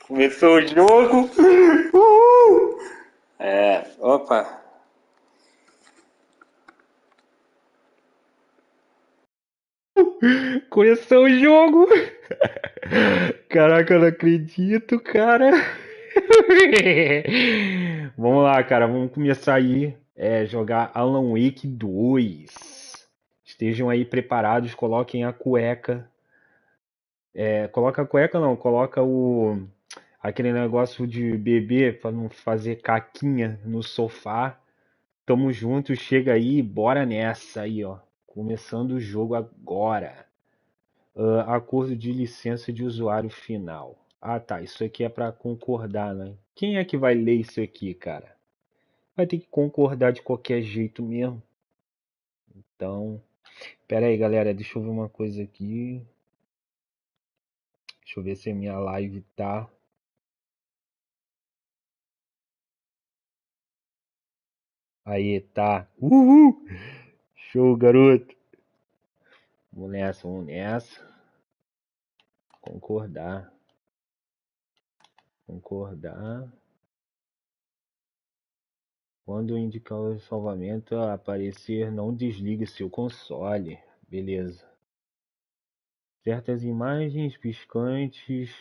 Começou o jogo. Uhul. Opa. Começou o jogo. Caraca, eu não acredito, cara. Vamos lá, cara. Vamos começar aí. Jogar Alan Wake 2. Estejam aí preparados. Coloquem a cueca. Coloca a cueca não. Coloca aquele negócio de bebê para não fazer caquinha no sofá. Tamo junto, chega aí, bora nessa aí, ó. Começando o jogo agora. Acordo de licença de usuário final. Ah, tá. Isso aqui é para concordar, né? Quem é que vai ler isso aqui, cara? Vai ter que concordar de qualquer jeito mesmo. Então, pera aí, galera. Deixa eu ver uma coisa aqui. Deixa eu ver se a minha live tá. Aí, tá. Uhul! Show, garoto. Vamos nessa, vamos nessa. Concordar. Concordar. Quando o indicador de salvamento aparecer, não desligue seu console. Beleza. Certas imagens piscantes.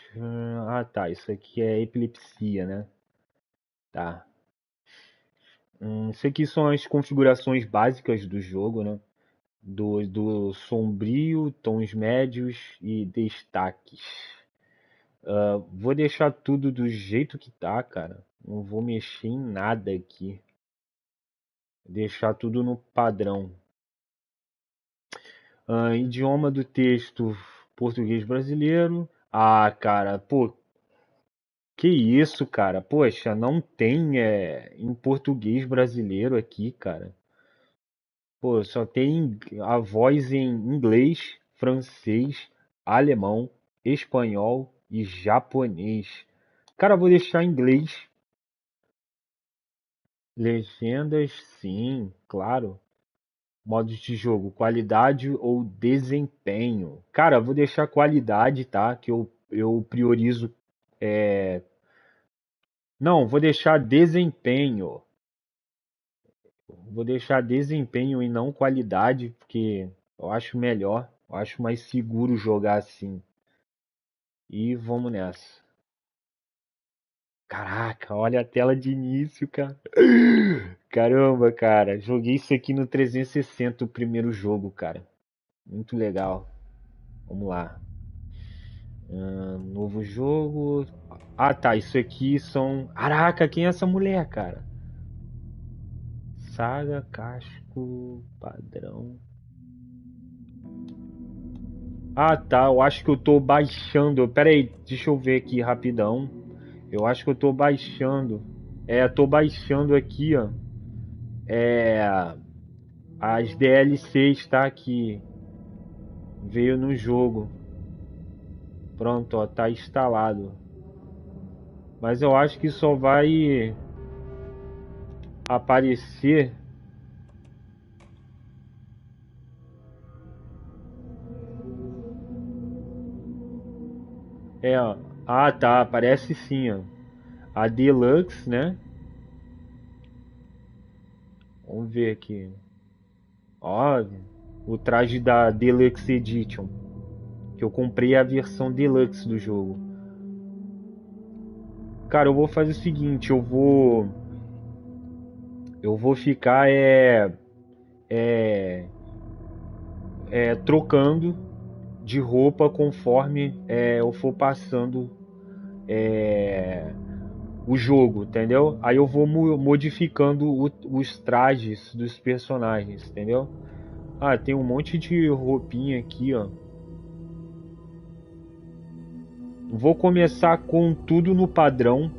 Ah, tá. Isso aqui é epilepsia, né? Tá. Isso aqui são as configurações básicas do jogo, né? Do sombrio, tons médios e destaques. Vou deixar tudo do jeito que tá, cara. Não vou mexer em nada aqui. Deixar tudo no padrão. Idioma do texto português brasileiro. Ah, cara, pô, que isso, cara? Poxa, não tem em português brasileiro aqui, cara. Pô, só tem a voz em inglês, francês, alemão, espanhol e japonês. Cara, vou deixar em inglês. Legendas, sim, claro. Modos de jogo, qualidade ou desempenho? Cara, vou deixar qualidade, tá? Que eu priorizo. Não, vou deixar desempenho. Vou deixar desempenho e não qualidade, porque eu acho melhor. Eu acho mais seguro jogar assim. E vamos nessa. Caraca, olha a tela de início, cara. Caramba, cara. Joguei isso aqui no 360, o primeiro jogo, cara. Muito legal. Vamos lá. Novo jogo. Ah, tá. Isso aqui são. Caraca, quem é essa mulher, cara? Saga, casco, padrão. Ah, tá. Eu acho que eu tô baixando. Pera aí, deixa eu ver aqui rapidão. Eu acho que eu tô baixando. Tô baixando aqui, ó. É. As DLCs, tá? Que veio no jogo. Pronto, ó. Tá instalado. Mas eu acho que só vai aparecer. Ó. Ah, tá. Aparece sim, ó. A Deluxe, né? Vamos ver aqui. Ó, o traje da Deluxe Edition. Que eu comprei a versão Deluxe do jogo. Cara, eu vou fazer o seguinte, eu vou ficar é, trocando de roupa conforme eu for passando o jogo, entendeu? Aí eu vou modificando os trajes dos personagens, entendeu? Ah, tem um monte de roupinha aqui, ó. Vou começar com tudo no padrão,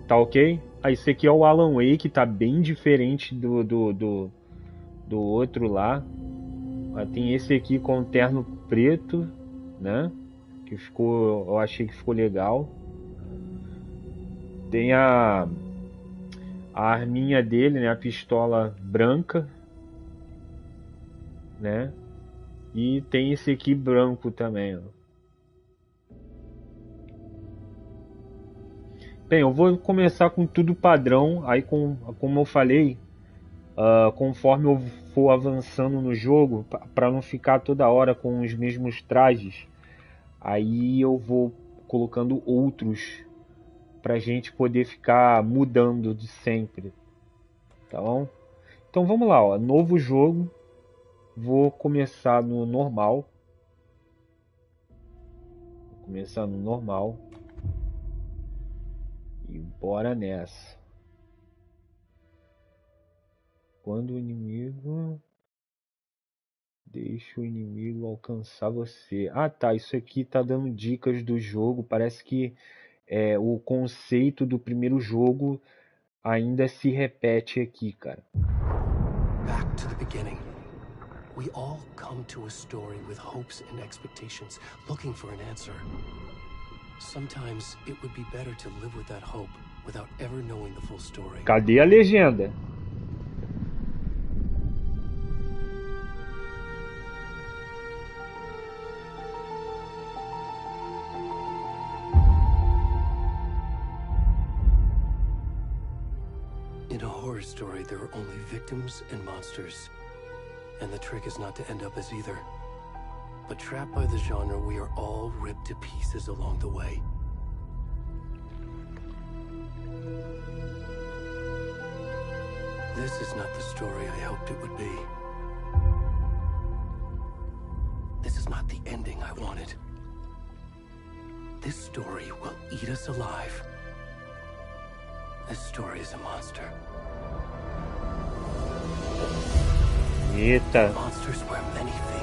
tá ok? Ah, esse aqui é o Alan Wake, tá bem diferente do outro lá. Ah, tem esse aqui com terno preto, né? Que ficou, eu achei que ficou legal. Tem a arminha dele, né? A pistola branca, né? E tem esse aqui branco também, ó. Bem, eu vou começar com tudo padrão, aí como eu falei, conforme eu for avançando no jogo, para não ficar toda hora com os mesmos trajes, aí eu vou colocando outros pra gente poder ficar mudando de sempre, tá bom? Então vamos lá, ó, novo jogo, vou começar no normal, e bora nessa. Quando o inimigo deixa o inimigo alcançar você. Ah, tá. Isso aqui tá dando dicas do jogo. Parece que o conceito do primeiro jogo ainda se repete aqui, cara. Back to the beginning. We all come to a story with hopes and expectations, looking for an answer. Sometimes it would be better to live with that hope without ever knowing the full story. Cadê a legenda? In a horror story, there are only victims and monsters. And the trick is not to end up as either. But trapped by the genre, we are all ripped to pieces along the way. This is not the story I hoped it would be. This is not the ending I wanted. This story will eat us alive. This story is a monster. Eita. Monsters wear many faces.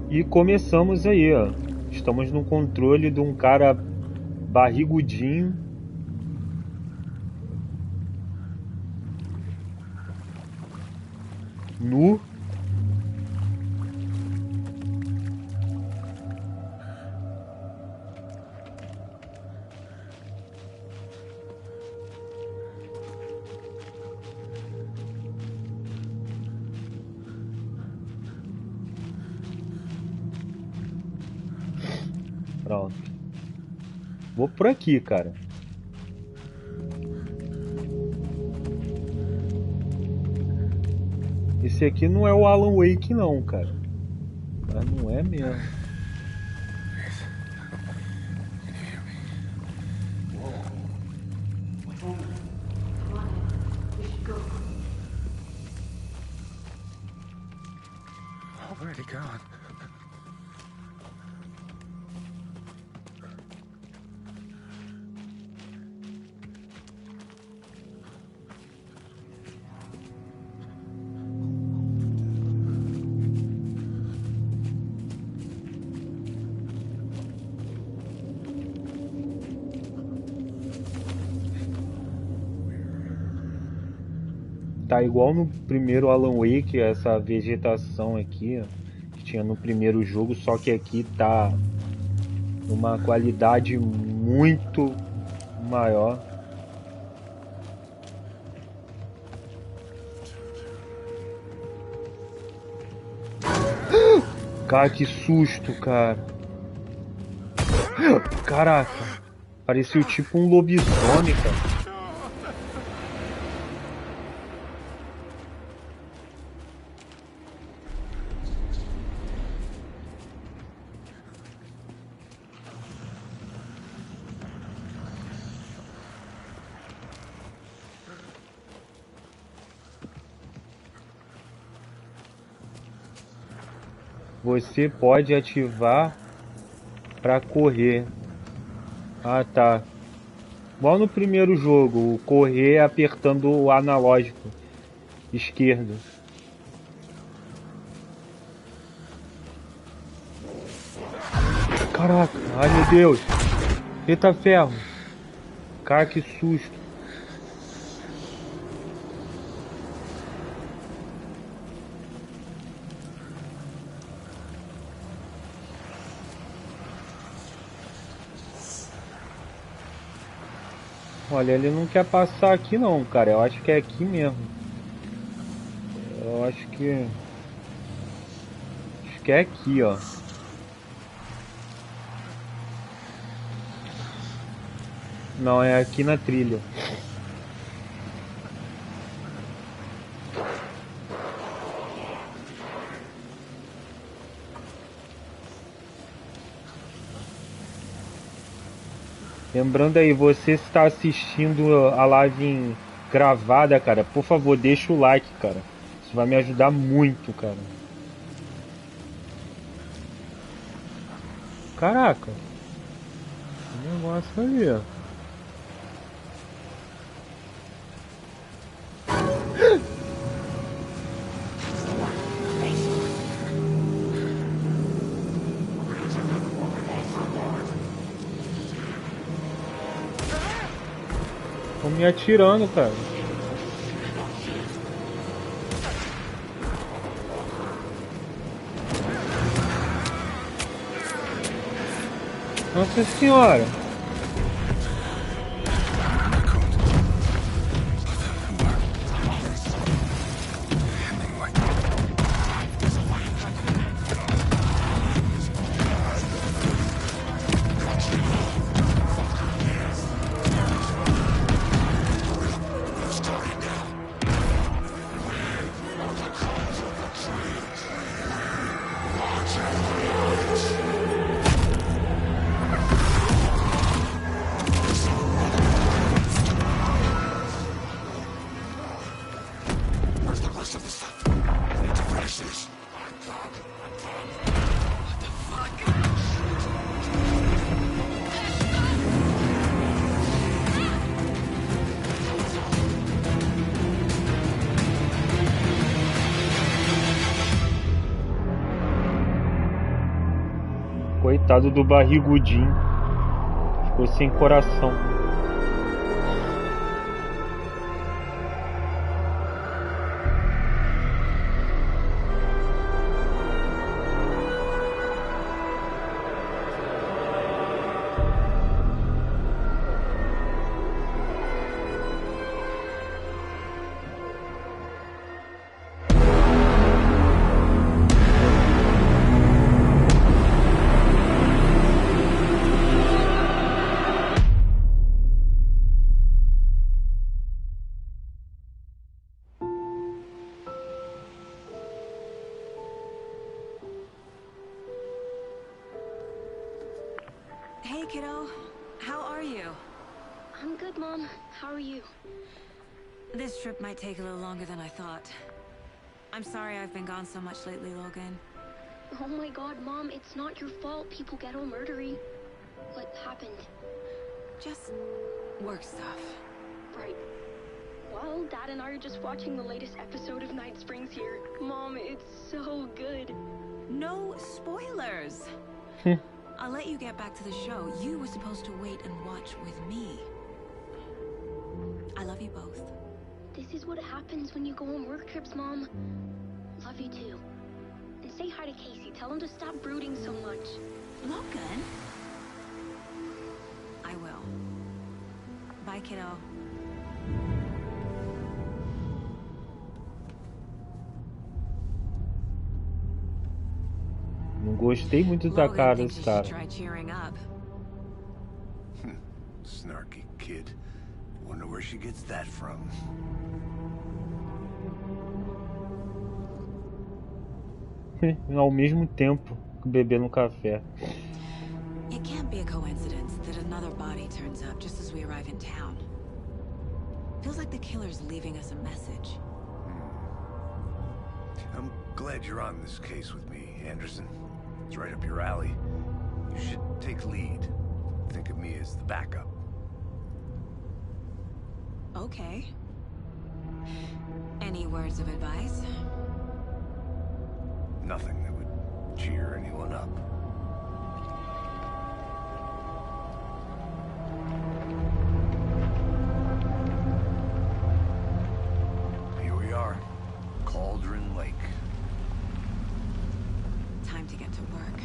E começamos aí, ó. Estamos no controle de um cara barrigudinho. Nu. Pronto. Vou por aqui, cara. Esse aqui não é o Alan Wake não, cara. Mas não é mesmo. Already gone. Tá igual no primeiro Alan Wake, essa vegetação aqui, ó, que tinha no primeiro jogo, só que aqui tá numa qualidade muito maior. Cara, que susto, cara. Caraca, pareceu tipo um lobisomem, cara. Você pode ativar para correr. Ah, tá. Igual no primeiro jogo, o correr apertando o analógico esquerdo. Caraca, ai meu Deus. Eita ferro. Cara, que susto. Olha, ele não quer passar aqui não, cara. Eu acho que é aqui mesmo. Eu acho que... Acho que é aqui, ó. Não, é aqui na trilha. Lembrando aí, você está assistindo a live gravada, cara, por favor, deixa o like, cara. Isso vai me ajudar muito, cara. Caraca. Que negócio ali, ó. Estão me atirando, cara. Nossa senhora. Coitado do barrigudinho. Ficou sem coração. Hey, kiddo. How are you? I'm good, Mom. How are you? This trip might take a little longer than I thought. I'm sorry I've been gone so much lately, Logan. Oh my god, Mom, it's not your fault people get all murdery. What happened? Just work stuff. Right. Well, Dad and I are just watching the latest episode of Night Springs here. Mom, it's so good. No spoilers! I'll let you get back to the show. You were supposed to wait and watch with me. I love you both. This is what happens when you go on work trips, Mom. Love you too. And say hi to Casey. Tell him to stop brooding so much. Logan? I will. Bye, kiddo. Não gostei muito da cara desse cara. Snarky kid. Wonder where she gets that from. Ao mesmo tempo que beber no café. It can't be a coincidence that another body turns up just as we arrive in town. Feels like the killer's leaving us a message. I'm glad you're on this case with me, Anderson. It's right up your alley. You should take lead. Think of me as the backup. Okay. Any words of advice? Nothing that would cheer anyone up. Here we are, Cauldron Lake. Time to get to work.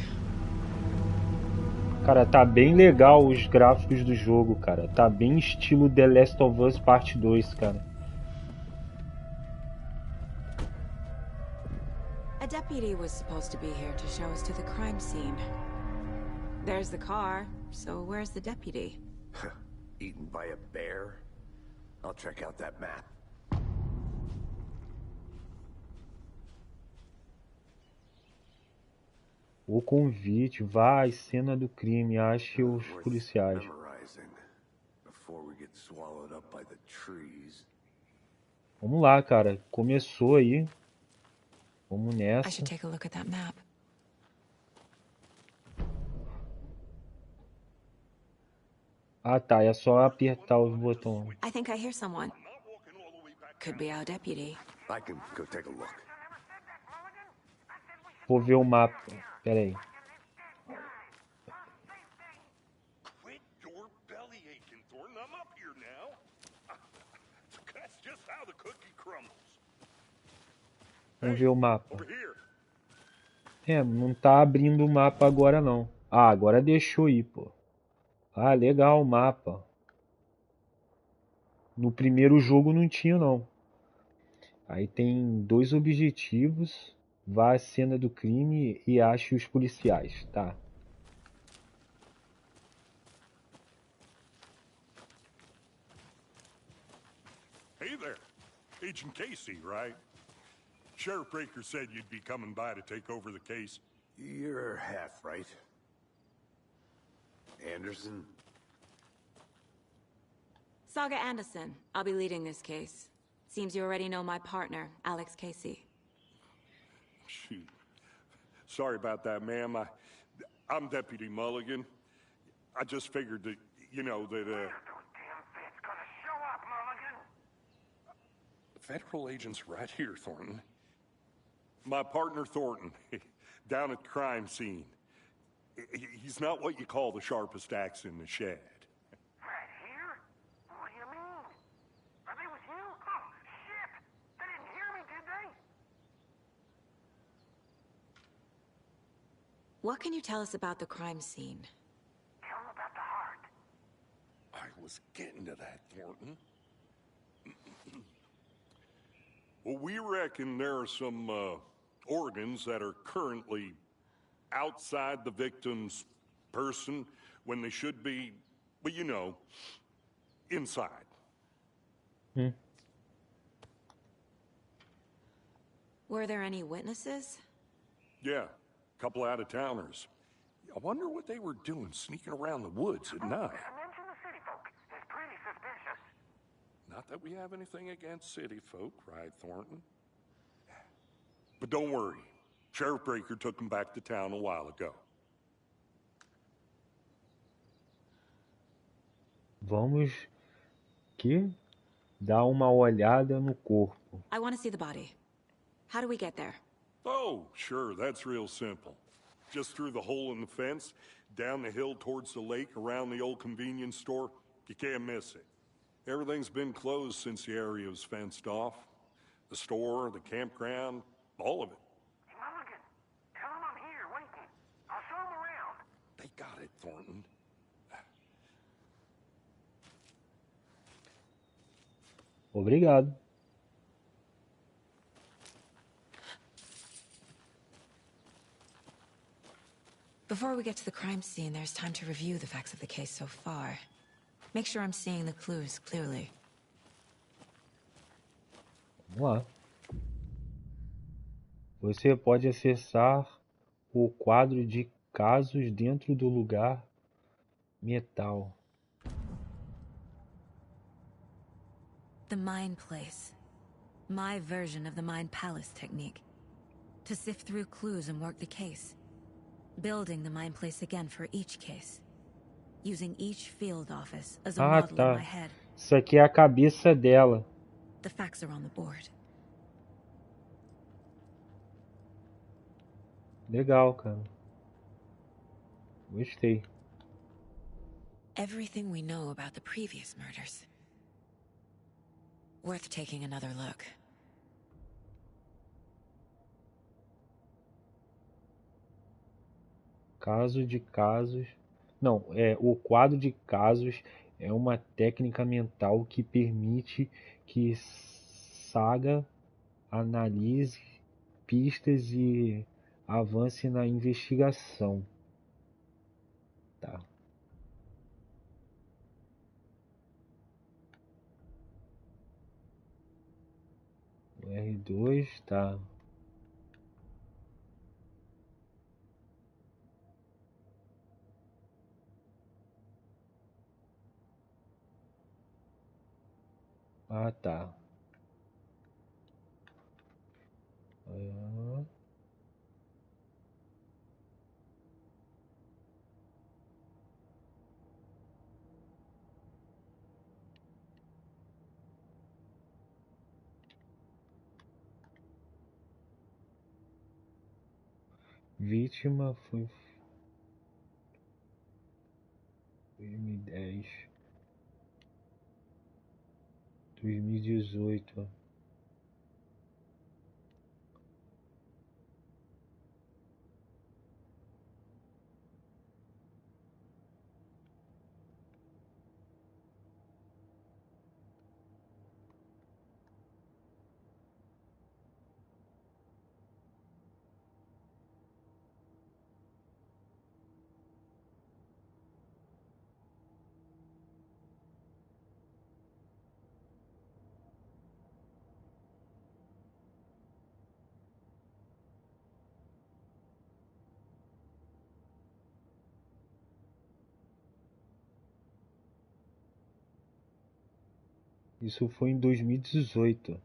Cara, tá bem legal os gráficos do jogo, cara. Tá bem estilo The Last of Us Parte 2, cara. A deputy was supposed to be here to show us to the crime scene. There's the car, so where's the deputy? Eaten by a bear? I'll check out that map. O convite, vá à cena do crime, ache os Worth policiais. memorizing before we get swallowed up by the trees. Vamos lá, cara. Começou aí. Vamos I nessa. should take a look at that map. Ah, tá. É só apertar os botões. I think I hear someone. Could be our deputy. I can go take a look. Vou ver o mapa. Pera aí. Quit your belly aching, Thornton. I'm up here now. That's just how the cookie crumbles. Vamos ver o mapa. Over here. É, não tá abrindo o mapa agora não. Ah, agora deixou ir, pô. Ah, legal o mapa. No primeiro jogo não tinha não. Aí tem 2 objetivos. Vá à cena do crime e ache os policiais, tá? Hey there. Agent Casey, right? Sheriff Breaker said you'd be coming by to take over the case. You're half right. Anderson? Saga Anderson. I'll be leading this case. Seems you already know my partner, Alex Casey. Shoot. Sorry about that, ma'am. I'm Deputy Mulligan. I just figured that, you know, that, Federal agents right here, Thornton. My partner, Thornton, down at the crime scene. He's not what you call the sharpest axe in the shed. Right here? What do you mean? Are they with you? Oh, shit! They didn't hear me, did they? What can you tell us about the crime scene? Tell them about the heart. I was getting to that, Thornton. Well, we reckon there are some organs that are currently outside the victim's person when they should be, well, you know, inside. Were there any witnesses? Yeah, a couple out-of-towners. I wonder what they were doing sneaking around the woods at night. Mention the city folk. It's pretty suspicious. Not that we have anything against city folk, right, Thornton? But don't worry. Sheriff Breaker took them back to town a while ago. Vamos dar uma olhada no corpo. I want to see the body. How do we get there? Oh, sure, that's real simple. Just through the hole in the fence, down the hill towards the lake, around the old convenience store. You can't miss it. Everything's been closed since the area was fenced off. The store, the campground, all of it. Hey, Mulligan, tell them I'm here waiting. I'll show them around. They got it, Thornton. Obrigado. Before we get to the crime scene, there's time to review the facts of the case so far. Make sure I'm seeing the clues clearly. Vamos lá. Você pode acessar o quadro de casos dentro do lugar metal. The Mind Place. My version of the Mind Palace technique. To sift through clues and work the case. Building the Mind Place again for each case. Using each field office as a model in my head. Isso aqui é a cabeça dela. The facts are on the board. Legal, cara. Gostei. Everything we know about the previous murders. Worth taking another look. Caso de casos. Não, o quadro de casos é uma técnica mental que permite que Saga analise pistas e avance na investigação. Tá. O R2 tá. Ah, tá. Ah, vítima foi 2010, 2018. Isso foi em 2018.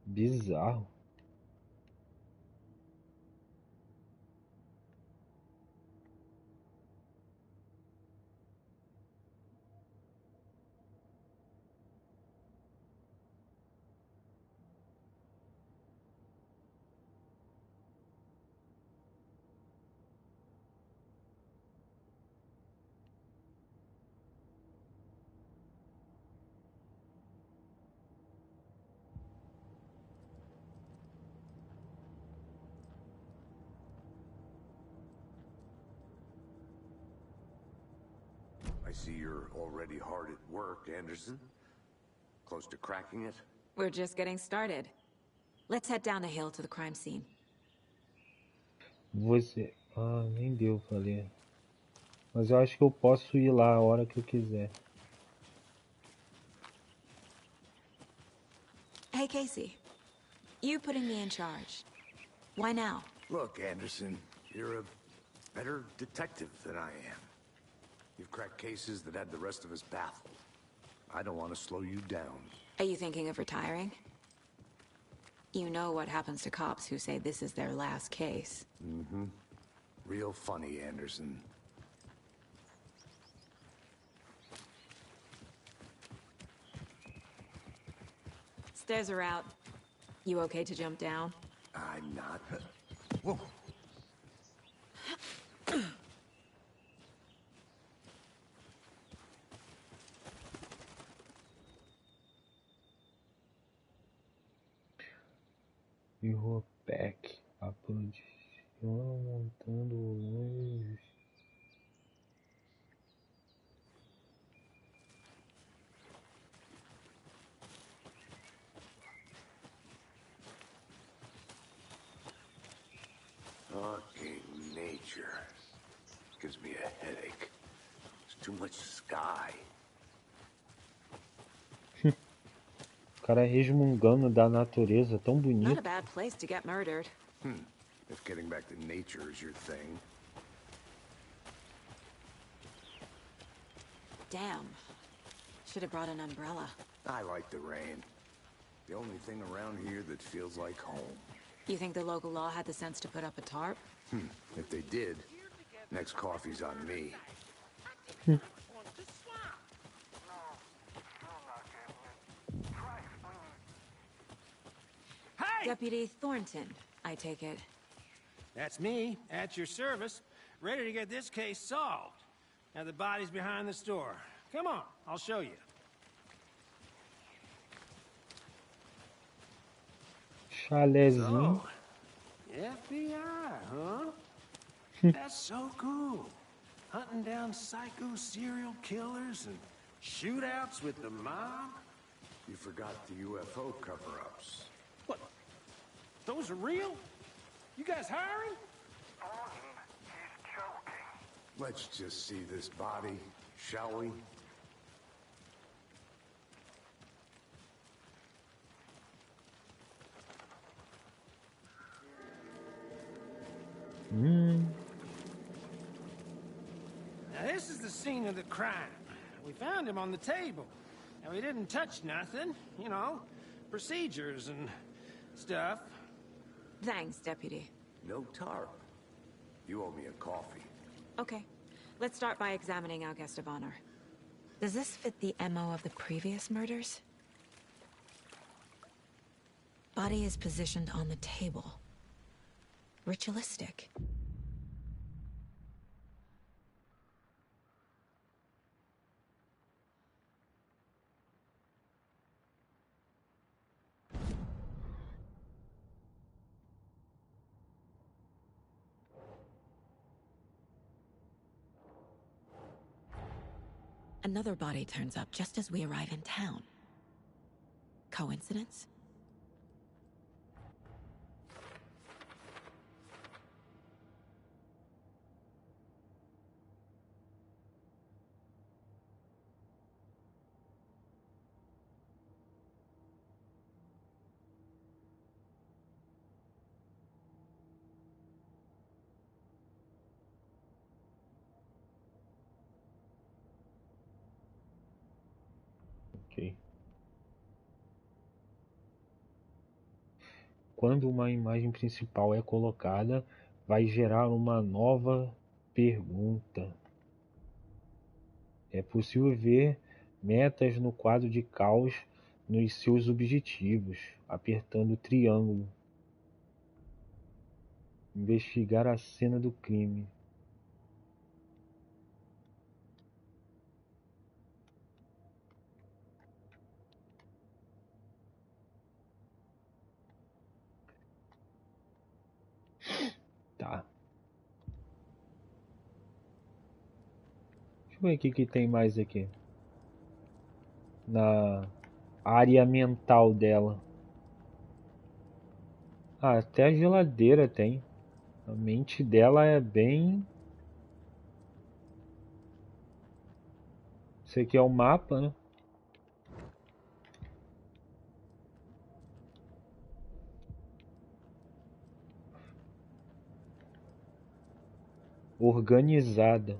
Bizarro. I see you're already hard at work, Anderson. Close to cracking it? We're just getting started. Let's head down the hill to the crime scene. Você. Ah, nem deu pra ler. Mas eu acho que eu posso ir lá a hora que eu quiser. Hey, Casey. You putting me in charge. Why now? Look, Anderson, you're a better detective than I am. You've cracked cases that had the rest of us baffled. I don't want to slow you down. Are you thinking of retiring? You know what happens to cops who say this is their last case. Mm-hmm. Real funny, Anderson. Stairs are out. You okay to jump down? I'm not. Whoa. Irropec, a produção montando longe. Fucking nature. Gives me a headache. There's too much sky. O cara resmungando da natureza, tão Not bonito. a bad place to get murdered. If getting back to nature is your thing. Damn. Should have brought an umbrella. I like the rain. The only thing around here that feels like home. You think the local law had the sense to put up a tarp? If they did, next coffee's on me. Hey! Deputy Thornton, I take it. That's me, at your service, ready to get this case solved. Now the body's behind the store. Come on, I'll show you. Chalezinho. So, FBI, huh? That's so cool. Hunting down psycho serial killers and shootouts with the mob. You forgot the UFO cover-ups. What? Those are real? You guys hiring? Thornton, he's joking. Let's just see this body, shall we? Now this is the scene of the crime. We found him on the table. Now we didn't touch nothing, you know, procedures and stuff. Thanks, Deputy. No tarp. You owe me a coffee. Okay, let's start by examining our guest of honor. Does this fit the MO of the previous murders? Body is positioned on the table. Ritualistic. Another body turns up just as we arrive in town. Coincidence? Ok. Quando uma imagem principal é colocada, vai gerar uma nova pergunta. É possível ver metas no quadro de caos nos seus objetivos, apertando o triângulo. Investigar a cena do crime. Tá. Deixa eu ver o que tem mais aqui. Na área mental dela. Ah, até a geladeira tem. A mente dela é bem... Esse aqui é o mapa, né? Organizada.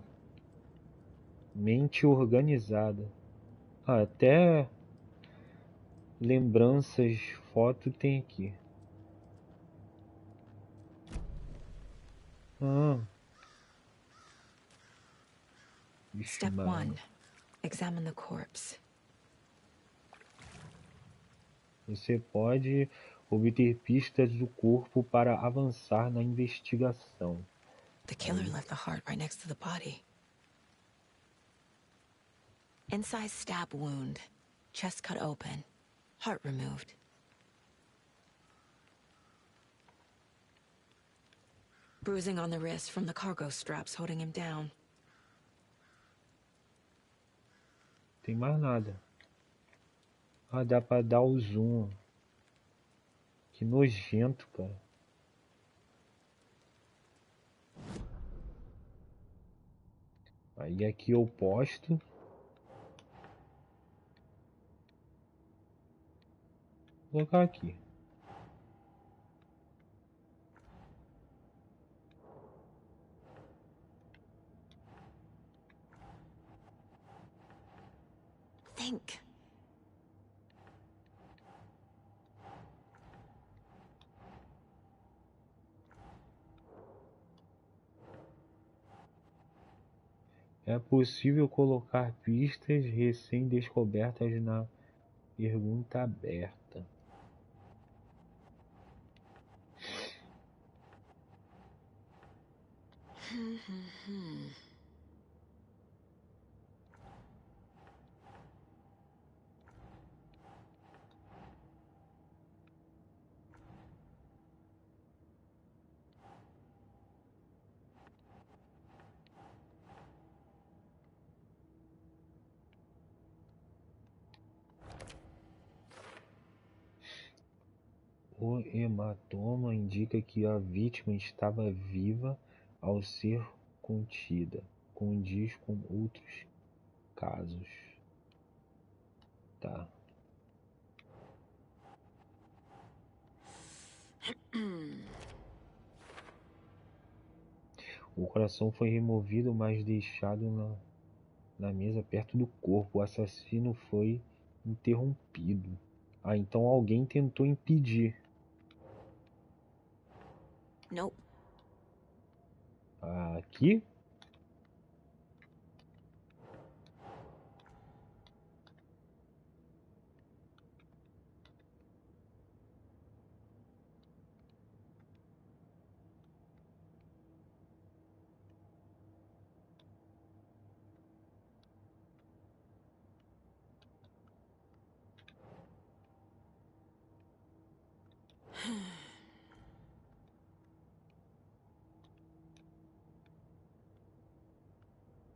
Mente organizada. Ah, até lembranças, foto tem aqui. Vixe, Step mano. 1. Examine the corpse. Você pode obter pistas do corpo para avançar na investigação. The killer left the heart right next to the body. Inside stab wound. Chest cut open. Heart removed. Bruising on the wrist from the cargo straps holding him down. Tem mais nada. Ah, dá pra dar o zoom. Que nojento, cara. Aí aqui eu posto. Vou colocar aqui. Think. É possível colocar pistas recém-descobertas na pergunta aberta. O hematoma indica que a vítima estava viva ao ser contida. Condiz com outros casos. Tá. O coração foi removido, mas deixado na mesa perto do corpo. O assassino foi interrompido. Ah, então alguém tentou impedir. Nope. Aqui?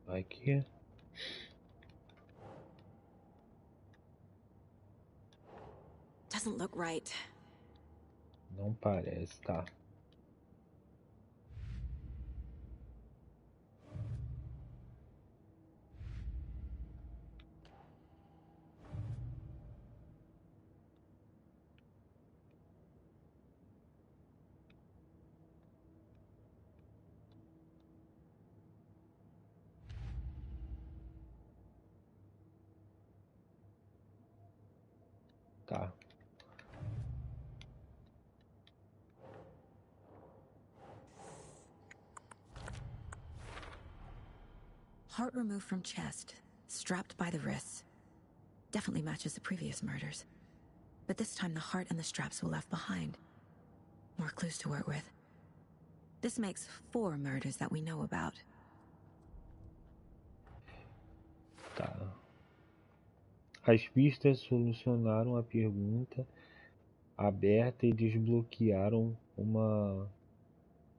Aqui? Doesn't look right. Não parece, tá. Tá. Heart removed from chest, strapped by the wrists. Definitely matches the previous murders. But this time the heart and the straps were left behind. More clues to work with. This makes 4 murders that we know about. Tá. As pistas solucionaram a pergunta aberta e desbloquearam uma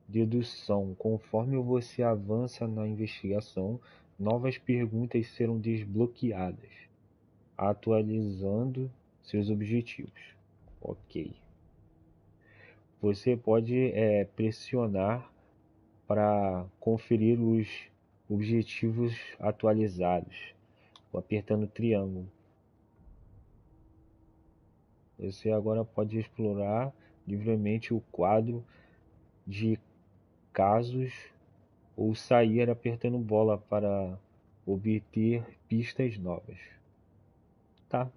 dedução. Conforme você avança na investigação, novas perguntas serão desbloqueadas, atualizando seus objetivos. Ok. Você pode pressionar para conferir os objetivos atualizados, apertando o triângulo. Você agora pode explorar livremente o quadro de casos ou sair apertando bola para obter pistas novas. Tá.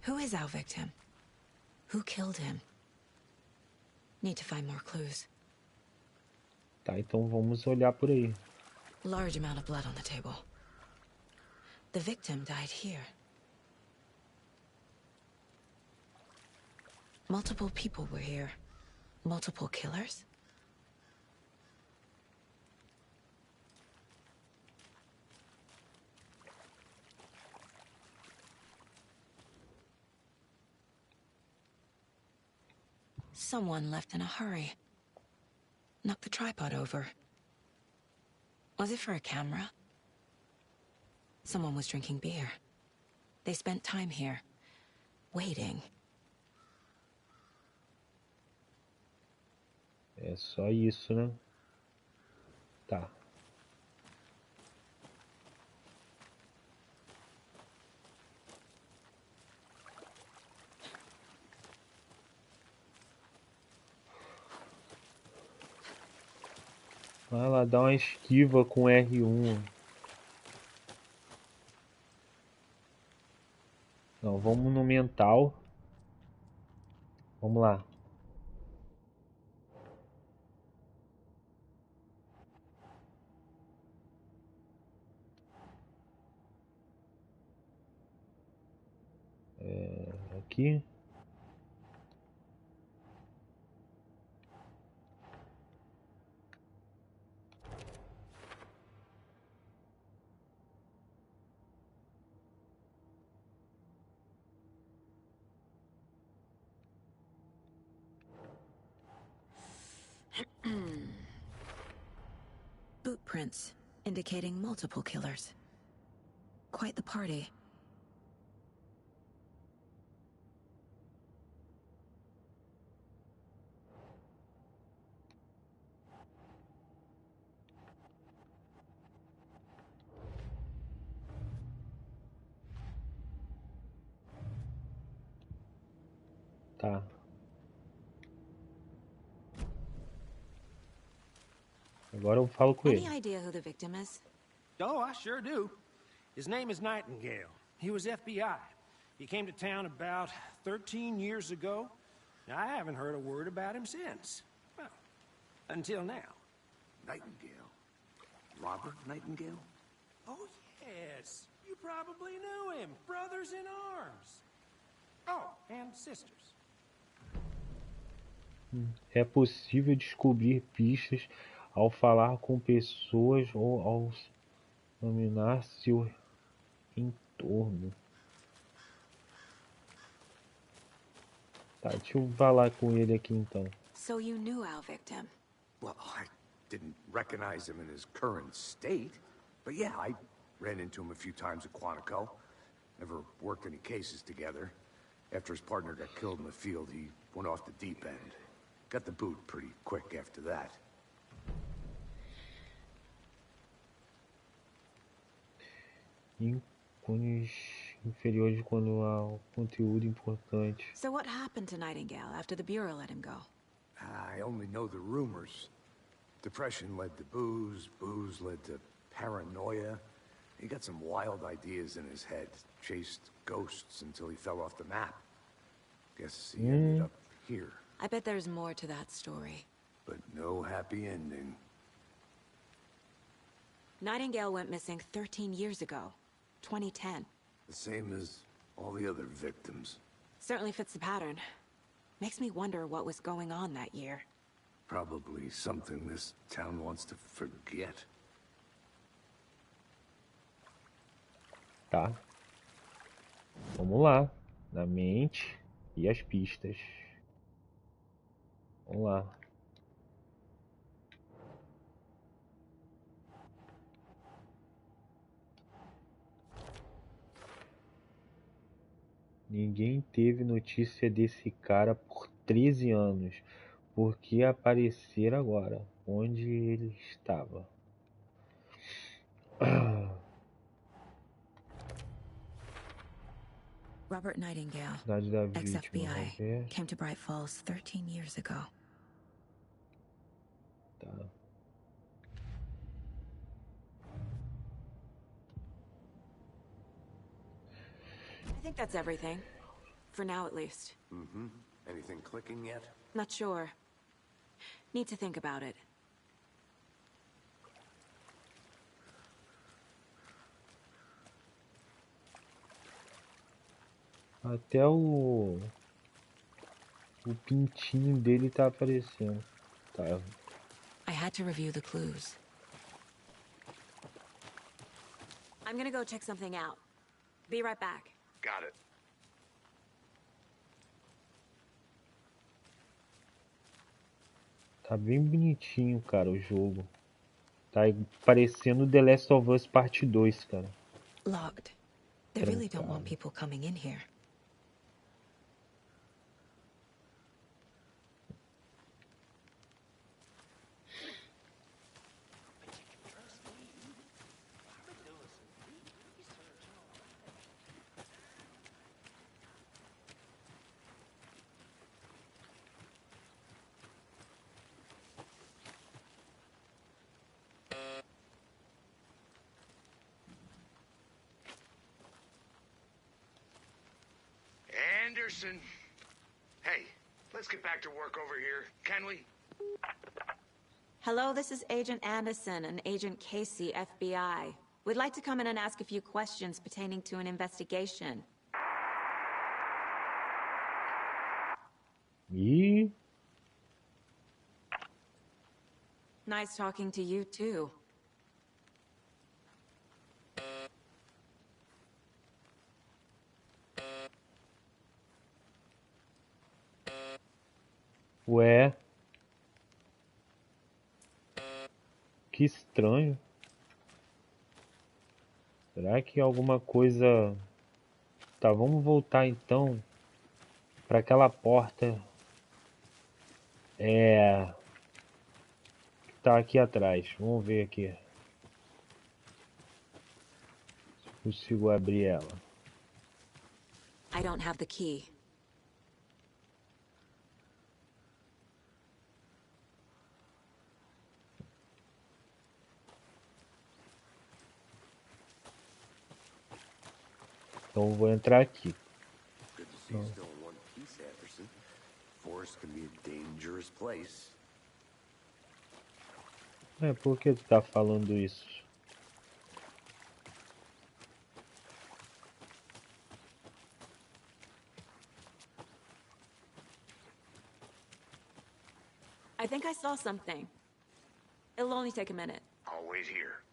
Who is our victim? Who killed him? Need to find more clues. Tá, então vamos olhar por aí. Large amount of blood on the table. The victim died here. Multiple people were here. Multiple killers? Someone left in a hurry. Knocked the tripod over. Was it for a camera? Someone was drinking beer. They spent time here, waiting. É só isso, né? Tá. Vai lá, dá uma esquiva com R1. Não, vamos no mental. Vamos lá. aqui. Boot prints indicating multiple killers. Quite the party. Tá. Agora eu falo com Any ele. idea who the victim is? Oh, I sure do. His name is Nightingale. He was FBI. He came to town about 13 years ago. I haven't heard a word about him since. Well, until now. Nightingale? Robert Nightingale? Oh, yes. You probably knew him. Brothers in arms. Oh, and sisters. É possível descobrir pistas ao falar com pessoas ou ao examinar seu entorno. Tá, deixa eu falar com ele aqui então. So you knew our victim. Well, I didn't recognize him in his current state. But yeah, I ran into him a few times at Quantico. Never worked any cases together. After his partner got killed in the field, he went off the deep end. Got the boot pretty quick after that. Ícones inferiores quando há conteúdo importante. So what happened to Nightingale after the Bureau let him go? I only know the rumors. Depression led to booze, booze led to paranoia. He got some wild ideas in his head, chased ghosts until he fell off the map. Guess he ended up here. I bet there's more to that story. But no happy ending. Nightingale went missing 13 years ago. 2010. The same as all the other victims. Certainly fits the pattern. Makes me wonder what was going on that year. Probably something this town wants to forget. Tá. Vamos lá. Na mente e as pistas. Vamos lá. Ninguém teve notícia desse cara por 13 anos. Por que aparecer agora? Onde ele estava? Robert Nightingale, Cidade da vítima. ex-FBI, came to Bright Falls 13 years ago. Tá. I think that's everything. For now, at least. Mm-hmm. Anything clicking yet? Not sure. Need to think about it. Até o pintinho dele tá aparecendo. Tá. I had to review the clues. I'm gonna go check something out. Be right back. Got it. Tá bem bonitinho, cara, o jogo. Tá parecendo The Last of Us Parte 2, cara. Locked. They really don't want people coming in here. Anderson. Hey, let's get back to work over here, can we? Hello, this is Agent Anderson and Agent Casey, FBI. We'd like to come in and ask a few questions pertaining to an investigation. Ih, Nice talking to you, too. ué, que estranho. Será que alguma coisa... Tá, vamos voltar então para aquela porta que tá aqui atrás. Vamos ver aqui se consigo abrir ela. I don't have the key. Então eu vou entrar aqui. Good to see you still in one piece, Anderson. Forest can be a dangerous place. Por que tu tá falando isso? I think I saw something. It'll only take a minute. Always here.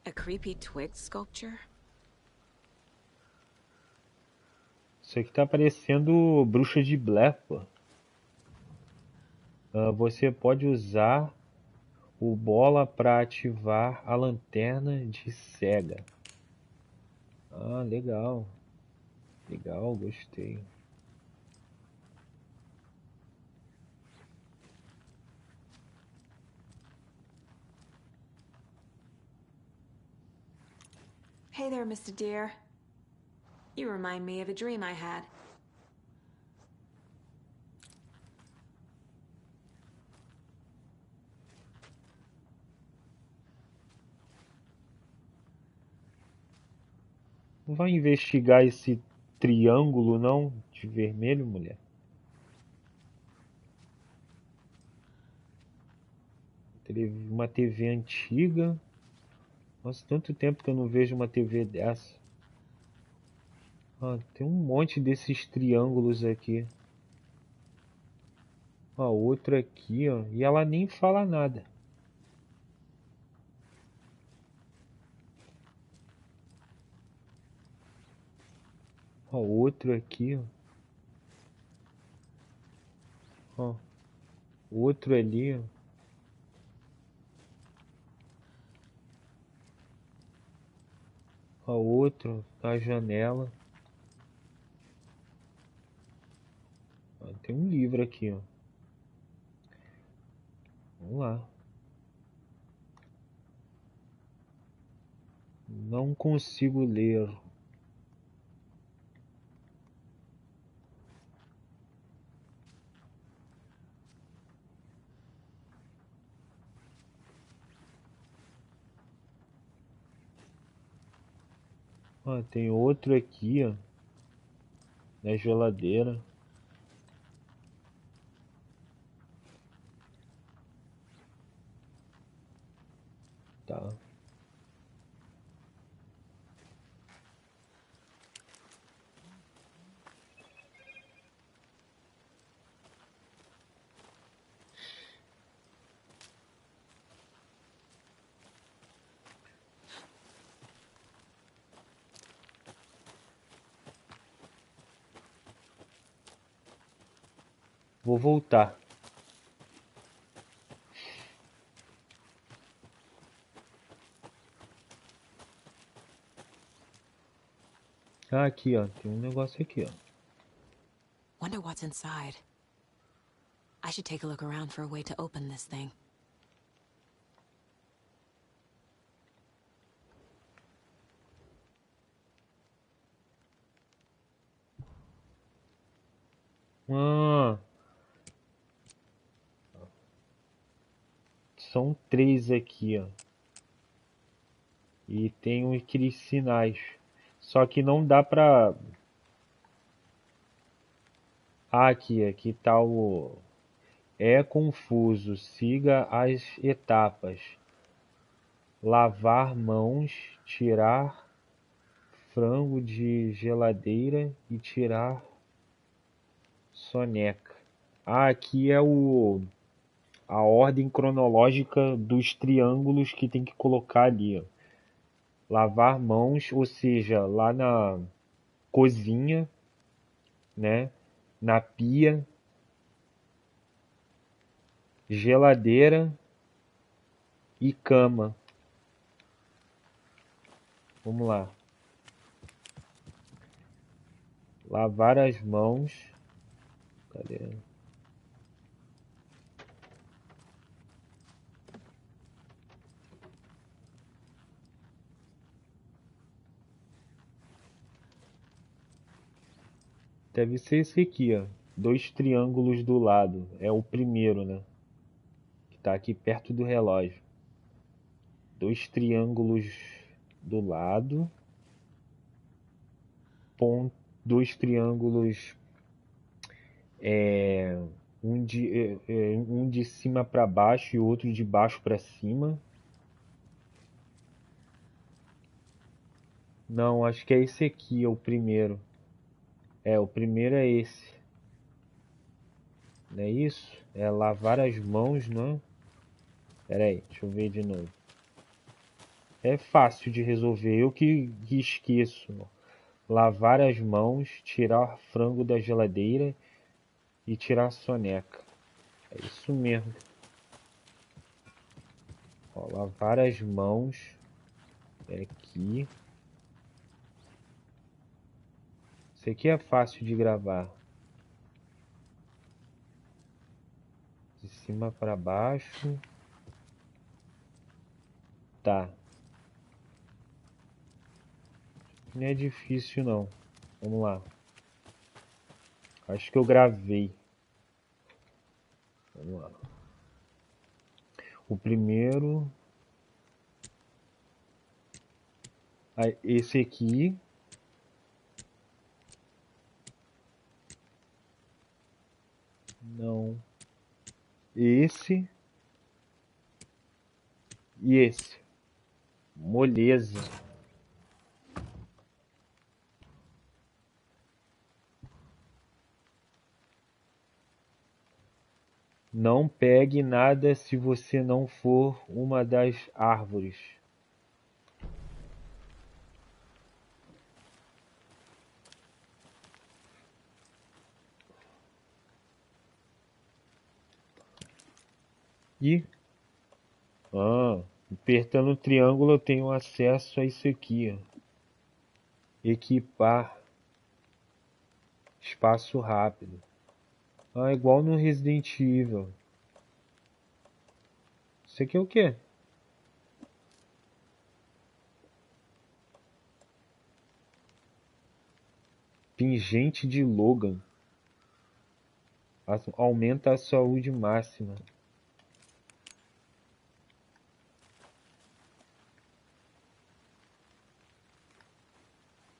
A creepy twig sculpture? Isso aqui tá parecendo bruxa de Blair, pô. Você pode usar o bola para ativar a lanterna de cega. Ah, legal. Legal, gostei. Hey there, Mr. Deer. You remind me of a dream I had. Não vai investigar esse triângulo, não? De vermelho, mulher? Uma TV antiga. Nossa, tanto tempo que eu não vejo uma TV dessa. Tem um monte desses triângulos aqui. Outro aqui, ó. E ela nem fala nada. Outro aqui, ó. Outro ali, ó. Outro na janela. Tem um livro aqui, ó. Vamos lá. Não consigo ler. Tem outro aqui, ó. Na geladeira. Tá. Vou voltar. Aqui, ó. Tem um negócio aqui, ó. Wonder what's inside. I should take a look around for a way to open this thing. São 3 aqui, ó. E tem aqueles sinais. Só que não dá pra... aqui tá o... É confuso, siga as etapas. Lavar mãos, tirar frango de geladeira e tirar soneca. Ah, aqui é a ordem cronológica dos triângulos que tem que colocar ali, ó. Lavar mãos, ou seja, lá na cozinha, né? Na pia, geladeira e cama. Vamos lá. Lavar as mãos. Cadê? Deve ser esse aqui, ó. Dois triângulos do lado. É o primeiro, né? Que tá aqui perto do relógio. Dois triângulos do lado. Dois triângulos. Um de cima para baixo e outro de baixo para cima. Não, acho que é esse aqui, é o primeiro. É, o primeiro é esse. Não é isso? É lavar as mãos, não? Pera aí, deixa eu ver de novo. É fácil de resolver, eu que esqueço. Lavar as mãos, tirar frango da geladeira e tirar a soneca. É isso mesmo. Ó, lavar as mãos. É aqui. Isso aqui é fácil de gravar. De cima para baixo. Tá. Não é difícil não. Vamos lá. Acho que eu gravei. Vamos lá. O primeiro. Esse aqui. Não. Esse. E esse. Moleza. Não pegue nada se você não for uma das árvores. E apertando o triângulo eu tenho acesso a isso aqui, ó. Equipar espaço rápido. Igual no Resident Evil. Isso aqui é o quê? Pingente de Logan. Aumenta a saúde máxima.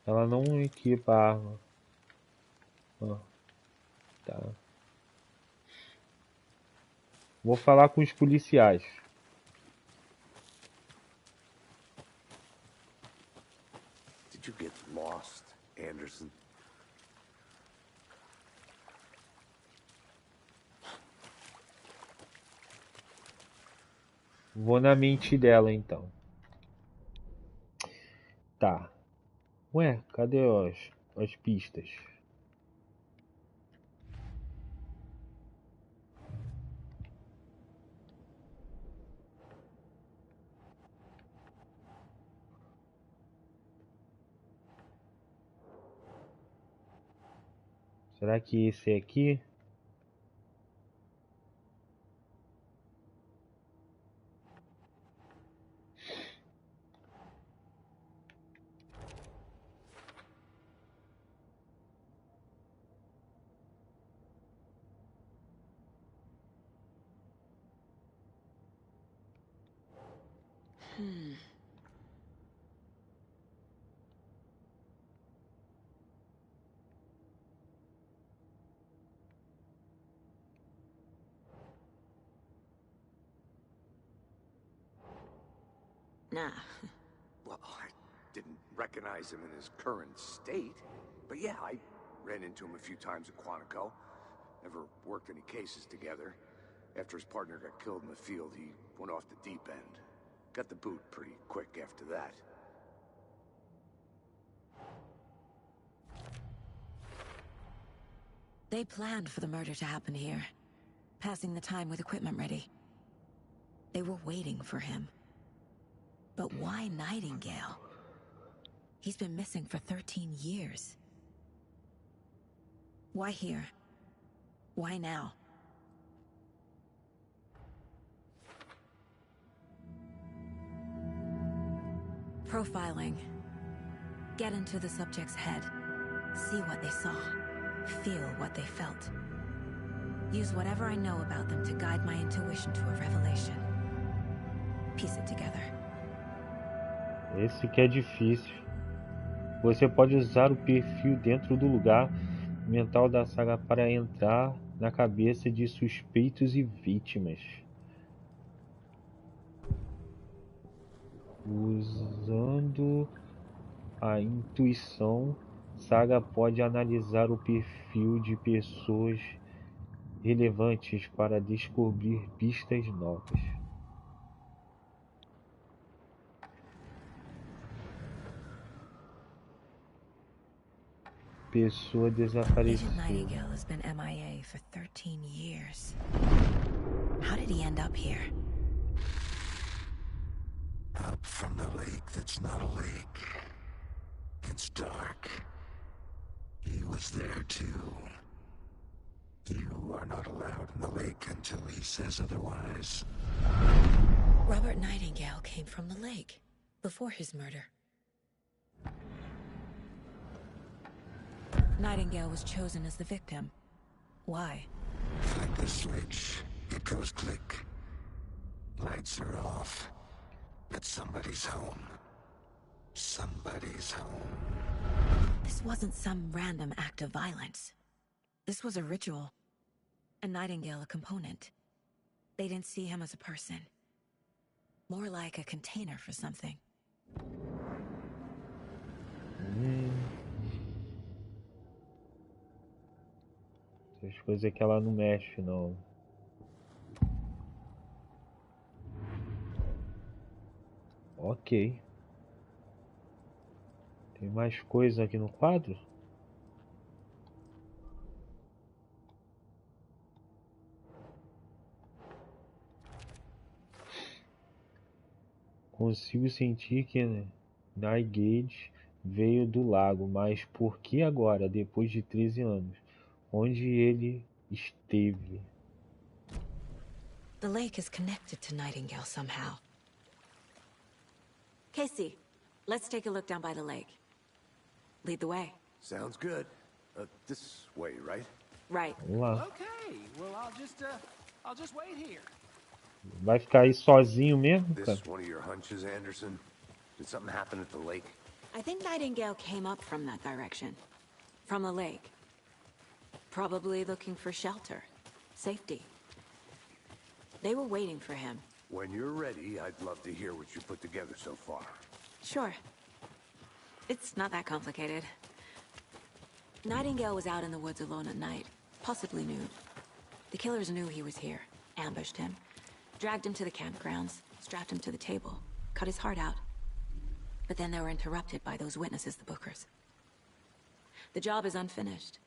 Ela não equipa a arma. Tá. Vou falar com os policiais. Did you get lost, Anderson? Vou na mente dela então. Tá. Ué, cadê as pistas? Será que esse é aqui? Nah. Well, I didn't recognize him in his current state, but yeah, I ran into him a few times at Quantico. Never worked any cases together. After his partner got killed in the field, he went off the deep end. Got the boot pretty quick after that. They planned for the murder to happen here, passing the time with equipment ready. They were waiting for him. But why Nightingale? He's been missing for 13 years. Why here? Why now? Profiling. Get into the subject's head. See what they saw. Feel what they felt. Use whatever I know about them to guide my intuition to a revelation. Piece it together. Esse que é difícil. Você pode usar o perfil dentro do lugar mental da saga para entrar na cabeça de suspeitos e vítimas. Usando a intuição, Saga pode analisar o perfil de pessoas relevantes para descobrir pistas novas. Pessoa desapareceu. Agent Nightingale has been MIA for 13 years. How did he end up here? Up from the lake that's not a lake. It's dark. He was there too. You are not allowed in the lake until he says otherwise. Robert Nightingale came from the lake before his murder. Nightingale was chosen as the victim. Why? Like the switch, it goes click. Lights are off. But somebody's home. Somebody's home. This wasn't some random act of violence. This was a ritual. And Nightingale a component. They didn't see him as a person. More like a container for something. Essas coisas que ela não mexe, não. Ok. Tem mais coisa aqui no quadro? Consigo sentir que Nightgate veio do lago, mas por que agora, depois de 13 anos? Onde ele esteve? The lake is connected to Nightingale somehow. Casey, let's take a look down by the lake. Lead the way. Sounds good. This way, right? Right. Vamos lá. Okay, well, I'll just wait here. Vai ficar aí sozinho mesmo, This cara? one of your hunches, Anderson? Did something happen at the lake? I think Nightingale came up from that direction. From the lake. Probably looking for shelter. Safety. They were waiting for him. When you're ready, I'd love to hear what you put together so far. Sure. It's not that complicated. Nightingale was out in the woods alone at night, possibly nude. The killers knew he was here, ambushed him, dragged him to the campgrounds, strapped him to the table, cut his heart out. But then they were interrupted by those witnesses, the Bookers. The job is unfinished.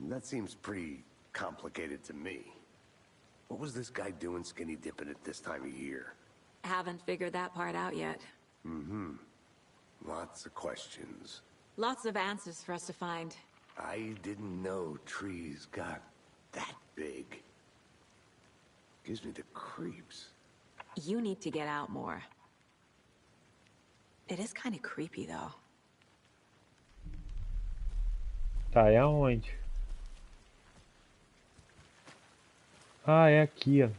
That seems pretty complicated to me. What was this guy doing skinny dipping at this time of year? Haven't figured that part out yet. Mm-hmm. Lots of questions. Lots of answers for us to find. I didn't know trees got that big. Gives me the creeps. You need to get out more. It is kind of creepy, though. Tá, é aonde? Ah, é aqui, ó.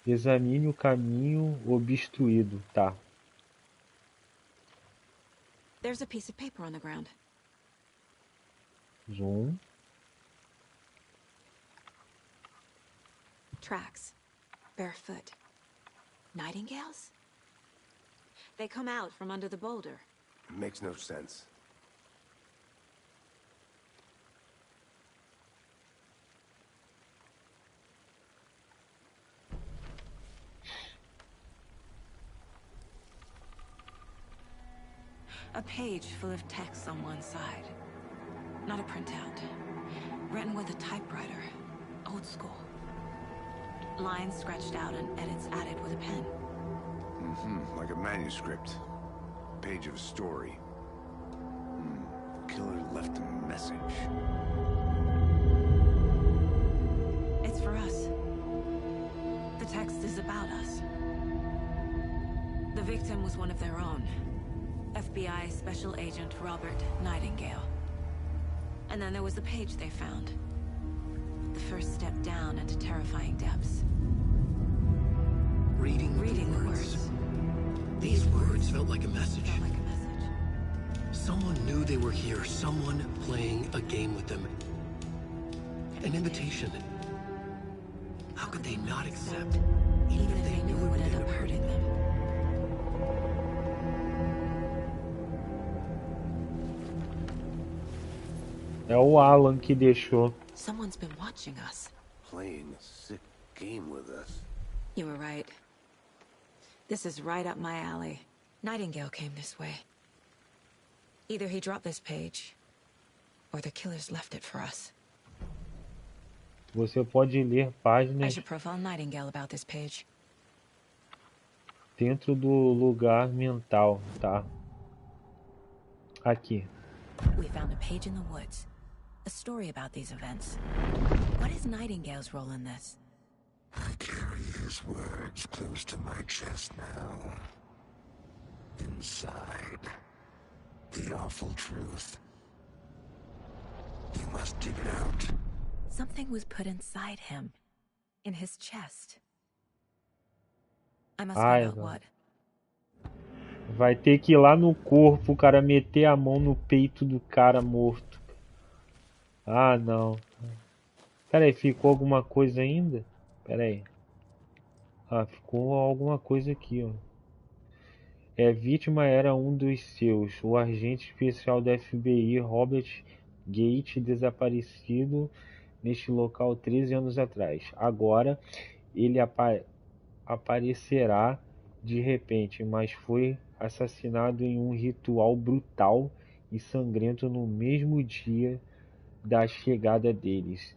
Examine o caminho obstruído. Tá. There's a piece of paper on the ground. Zoom. Tracks. Barefoot. Nightingales? They come out from under the boulder. Makes no sense. A page full of text on one side. Not a printout. Written with a typewriter. Old school. Lines scratched out and edits added with a pen. Like a manuscript. Page of a story. Killer left a message. It's for us. The text is about us. The victim was one of their own. FBI Special Agent Robert Nightingale. And then there was the page they found. The first step down into terrifying depths. Reading the words. These words felt like a message. Someone knew they were here. Someone playing a game with them. An invitation. How could they not accept? Even if they knew it would end up hurting them. É o Alan que deixou. Someone's been watching us. Playing a sick game with us. You were right. This is right up my alley. Nightingale came this way. Either he dropped this page, or the killers left it for us. Você pode ler I páginas should profile Nightingale about this page. dentro do lugar mental, tá? Aqui. We found a page in the woods. A story about these events. What is Nightingale's role in this? I carry his words close to my chest now. Inside, the awful truth. You must dig it out. Something was put inside him. In his chest. I must find out what. Vai ter que ir lá no corpo, o cara meter a mão no peito do cara morto. Ah, não. Pera aí, ficou alguma coisa ainda? Pera aí. Ah, ficou alguma coisa aqui, ó. A vítima era um dos seus, o agente especial da FBI, Robert Gate, desaparecido neste local 13 anos atrás. Agora, ele aparecerá de repente, mas foi assassinado em um ritual brutal e sangrento no mesmo dia da chegada deles.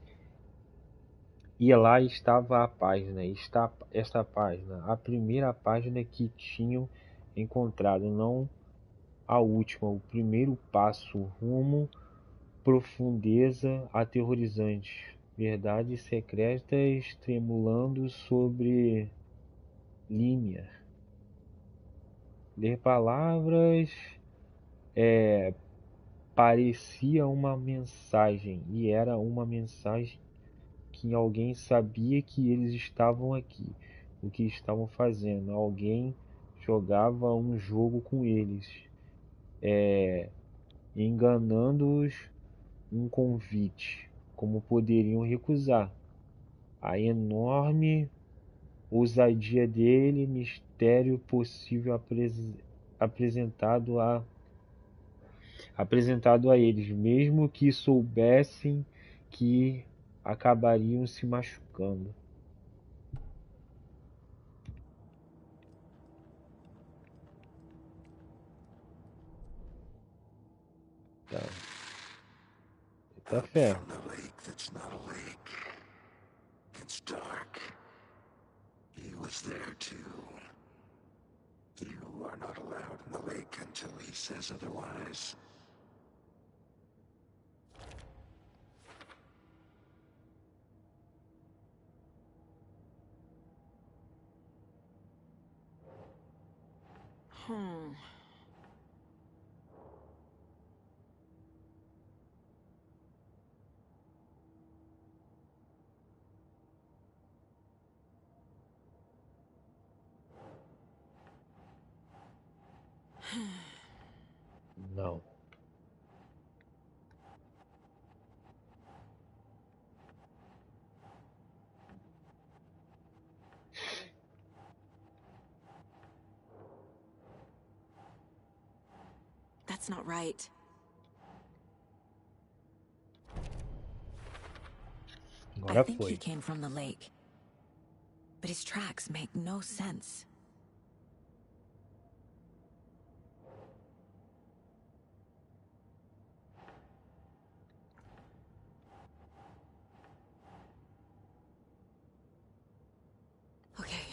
E lá estava a página, esta página, a primeira página que tinham encontrado, não a última, o primeiro passo rumo profundeza aterrorizante, verdades secretas tremulando sobre linha. Ler palavras parecia uma mensagem, e era uma mensagem que alguém sabia que eles estavam aqui, o que estavam fazendo. Alguém jogava um jogo com eles, enganando-os um convite. Como poderiam recusar? A enorme ousadia dele, mistério possível apresentado a eles, mesmo que soubessem que acabariam se machucando. Tá fé. From the lake that's not a lake. It's dark. He was there too. You are not allowed in the lake until he says otherwise. Não. That's not right. Agora I think foi. he came from the lake. But his tracks make no sense.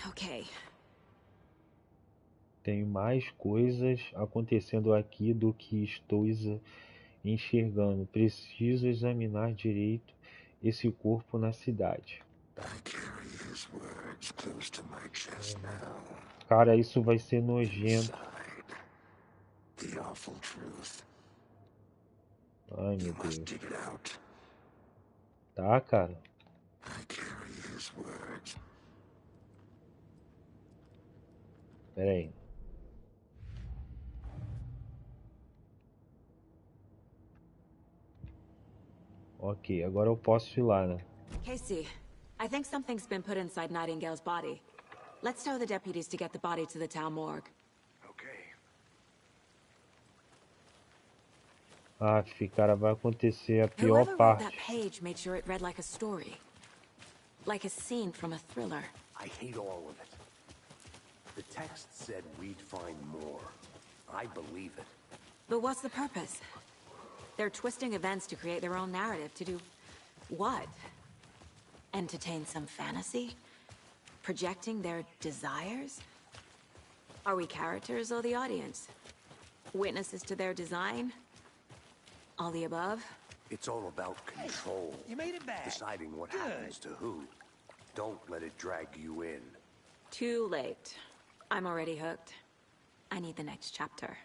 Okay. Tem mais coisas acontecendo aqui do que estou enxergando. Preciso examinar direito esse corpo na cidade. I carry his words close to my chest now. Cara, isso vai ser nojento. Inside, the awful truth. Ai, meu You must Deus. dig it out. Tá, cara. I carry his words. Pera aí. Ok, agora eu posso ir lá, né? Casey, I think something's been put inside Nightingale's body. Let's tell the deputies to get the body to the town morgue. Okay. Ah, cara, vai acontecer a pior Whoever wrote that parte. page made sure it read like a story. Like a scene from a thriller. I hate all of it. The text said we'd find more. I believe it. But what's the purpose? They're twisting events to create their own narrative. To do what? Entertain some fantasy? Projecting their desires? Are we characters or the audience? Witnesses to their design? All the above? It's all about control. You made it back. Deciding what Good. happens to who. Don't let it drag you in. Too late. I'm already hooked. I need the next chapter.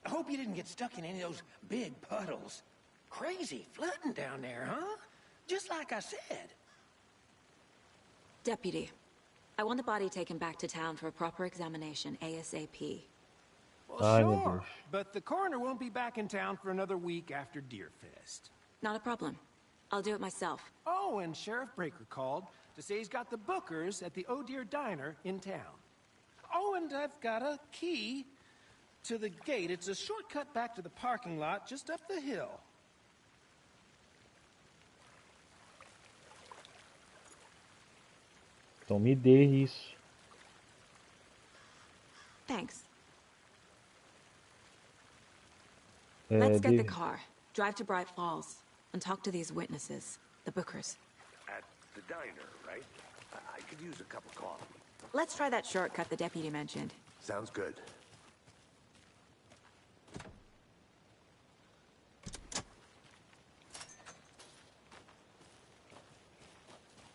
I hope you didn't get stuck in any of those big puddles. Crazy flooding down there, huh? Just like I said. Deputy, I want the body taken back to town for a proper examination, ASAP. Well, Ai, meu sure. Deus. But the coroner won't be back in town for another week after Deerfest. Not a problem. I'll do it myself. Oh, and Sheriff Breaker called to say he's got the bookers at the Oh Dear Diner in town. Oh, and I've got a key to the gate. It's a shortcut back to the parking lot just up the hill. Então me dê isso. Thanks. É, Let's get the car, drive to Bright Falls, and talk to these witnesses, the bookers. At the diner, right? I could use a cup of coffee. Let's try that shortcut the deputy mentioned. Sounds good.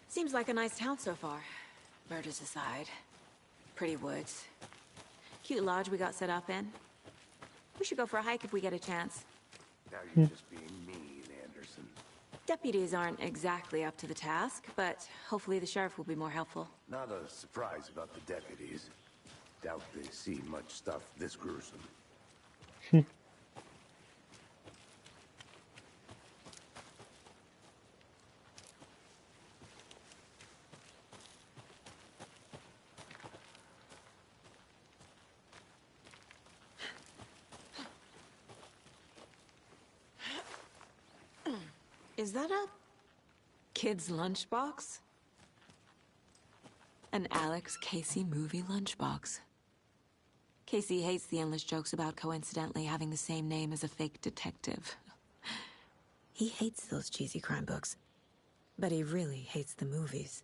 Seems like a nice town so far. Murders aside. Pretty woods. Cute lodge we got set up in. We should go for a hike if we get a chance. Now you're just being mean, Anderson. Deputies aren't exactly up to the task, but hopefully the sheriff will be more helpful. Not a surprise about the deputies. Doubt they see much stuff this gruesome. Is that a kid's lunchbox? An Alex Casey movie lunchbox. Casey hates the endless jokes about coincidentally having the same name as a fake detective. He hates those cheesy crime books, but he really hates the movies.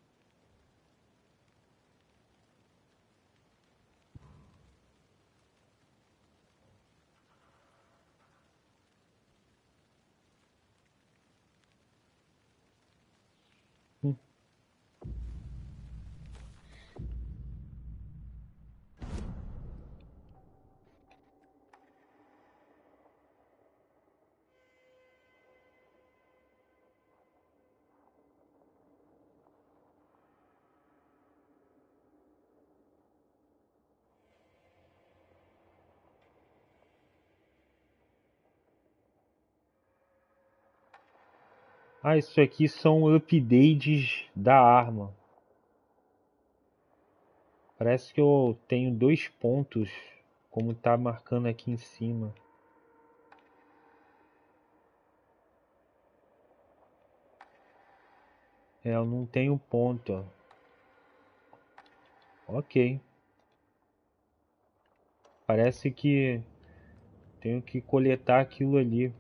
Ah, isso aqui são updates da arma. Parece que eu tenho 2 pontos, como tá marcando aqui em cima. É, eu não tenho ponto, ó. Ok. Parece que tenho que coletar aquilo ali.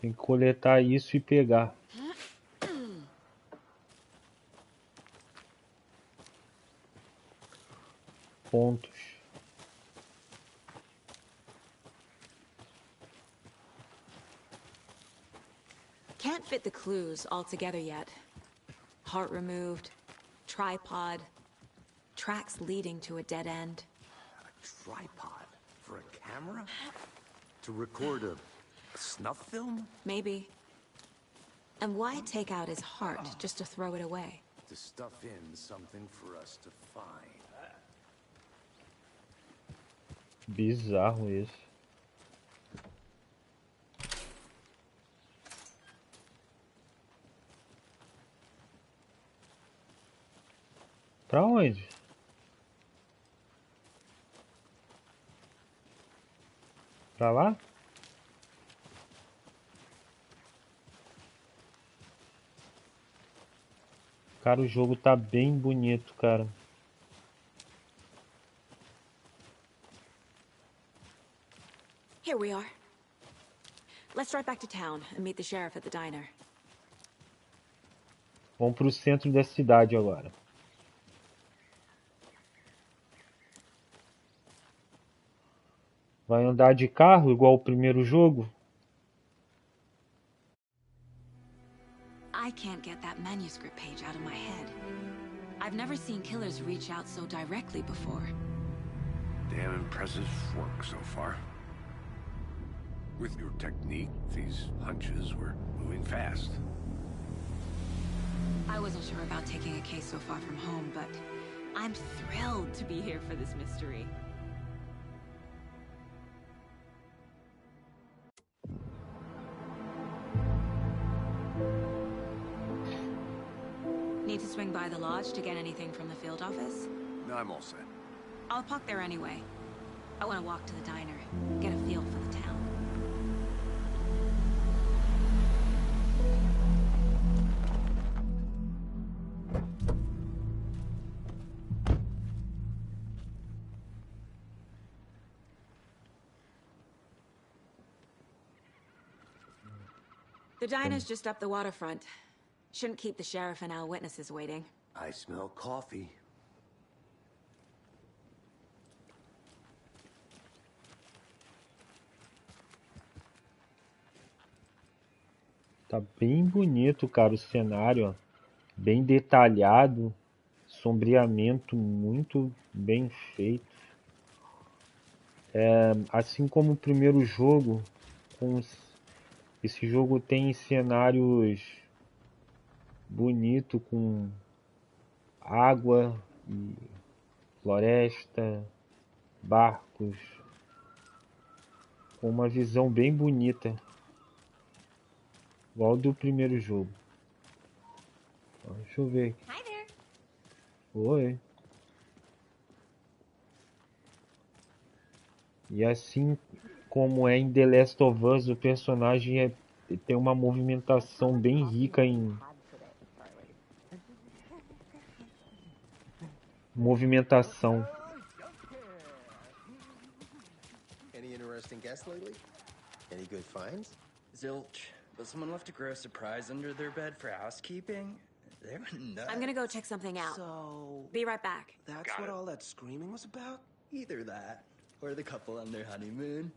Tem que coletar isso e pegar. Pontos. Can't fit the clues all together yet. Heart removed, tripod, tracks leading to a dead end. A tripod? For a camera? To record a snuff film? Maybe. And why take out his heart just to throw it away? To stuff in something for us to find. Bizarro isso. Pra onde? Pra lá? Cara, o jogo tá bem bonito, cara. Here we are. Let's drive back to town and meet the sheriff at the diner. Vamos pro centro da cidade agora. Vai andar de carro igual o primeiro jogo? I can't get that manuscript page out of my head. I've never seen killers reach out so directly before. Damn impressive work so far. With your technique, these hunches were moving fast. I wasn't sure about taking a case so far from home, but I'm thrilled to be here for this mystery. Need to swing by the lodge to get anything from the field office? No, I'm all set. I'll park there anyway. I want to walk to the diner, get a feel for the town. The diner's just up the waterfront. Shouldn't keep the sheriff and our witnesses waiting. I smell coffee. Tá bem bonito, cara, o cenário, ó. Bem detalhado, sombreamento muito bem feito. Assim como o primeiro jogo, esse jogo tem cenários bonitos com água e floresta, barcos, com uma visão bem bonita. Igual do primeiro jogo. Deixa eu ver aqui. Hi there. Oi. E assim como é em The Last of Us, o personagem tem uma movimentação bem rica em movimentação. Any interesting guests lately? Any good finds? Zilch, but someone left a gross surprise under their bed for housekeeping. They were nuts. I'm gonna go check something out. So... Be right back. That's what all that screaming was about? Either that, or the couple on their honeymoon.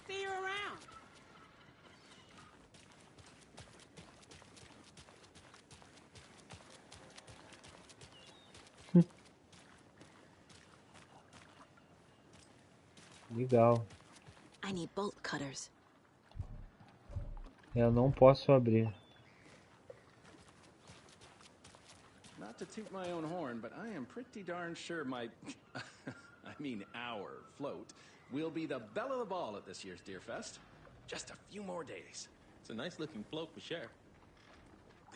See you around. Legal. I need bolt cutters. Eu não posso abrir. Not to toot my own horn, but I am pretty darn sure my, I mean our float will be the belle of the ball at this year's Deer Fest. Just a few more days. It's a nice looking float for sure.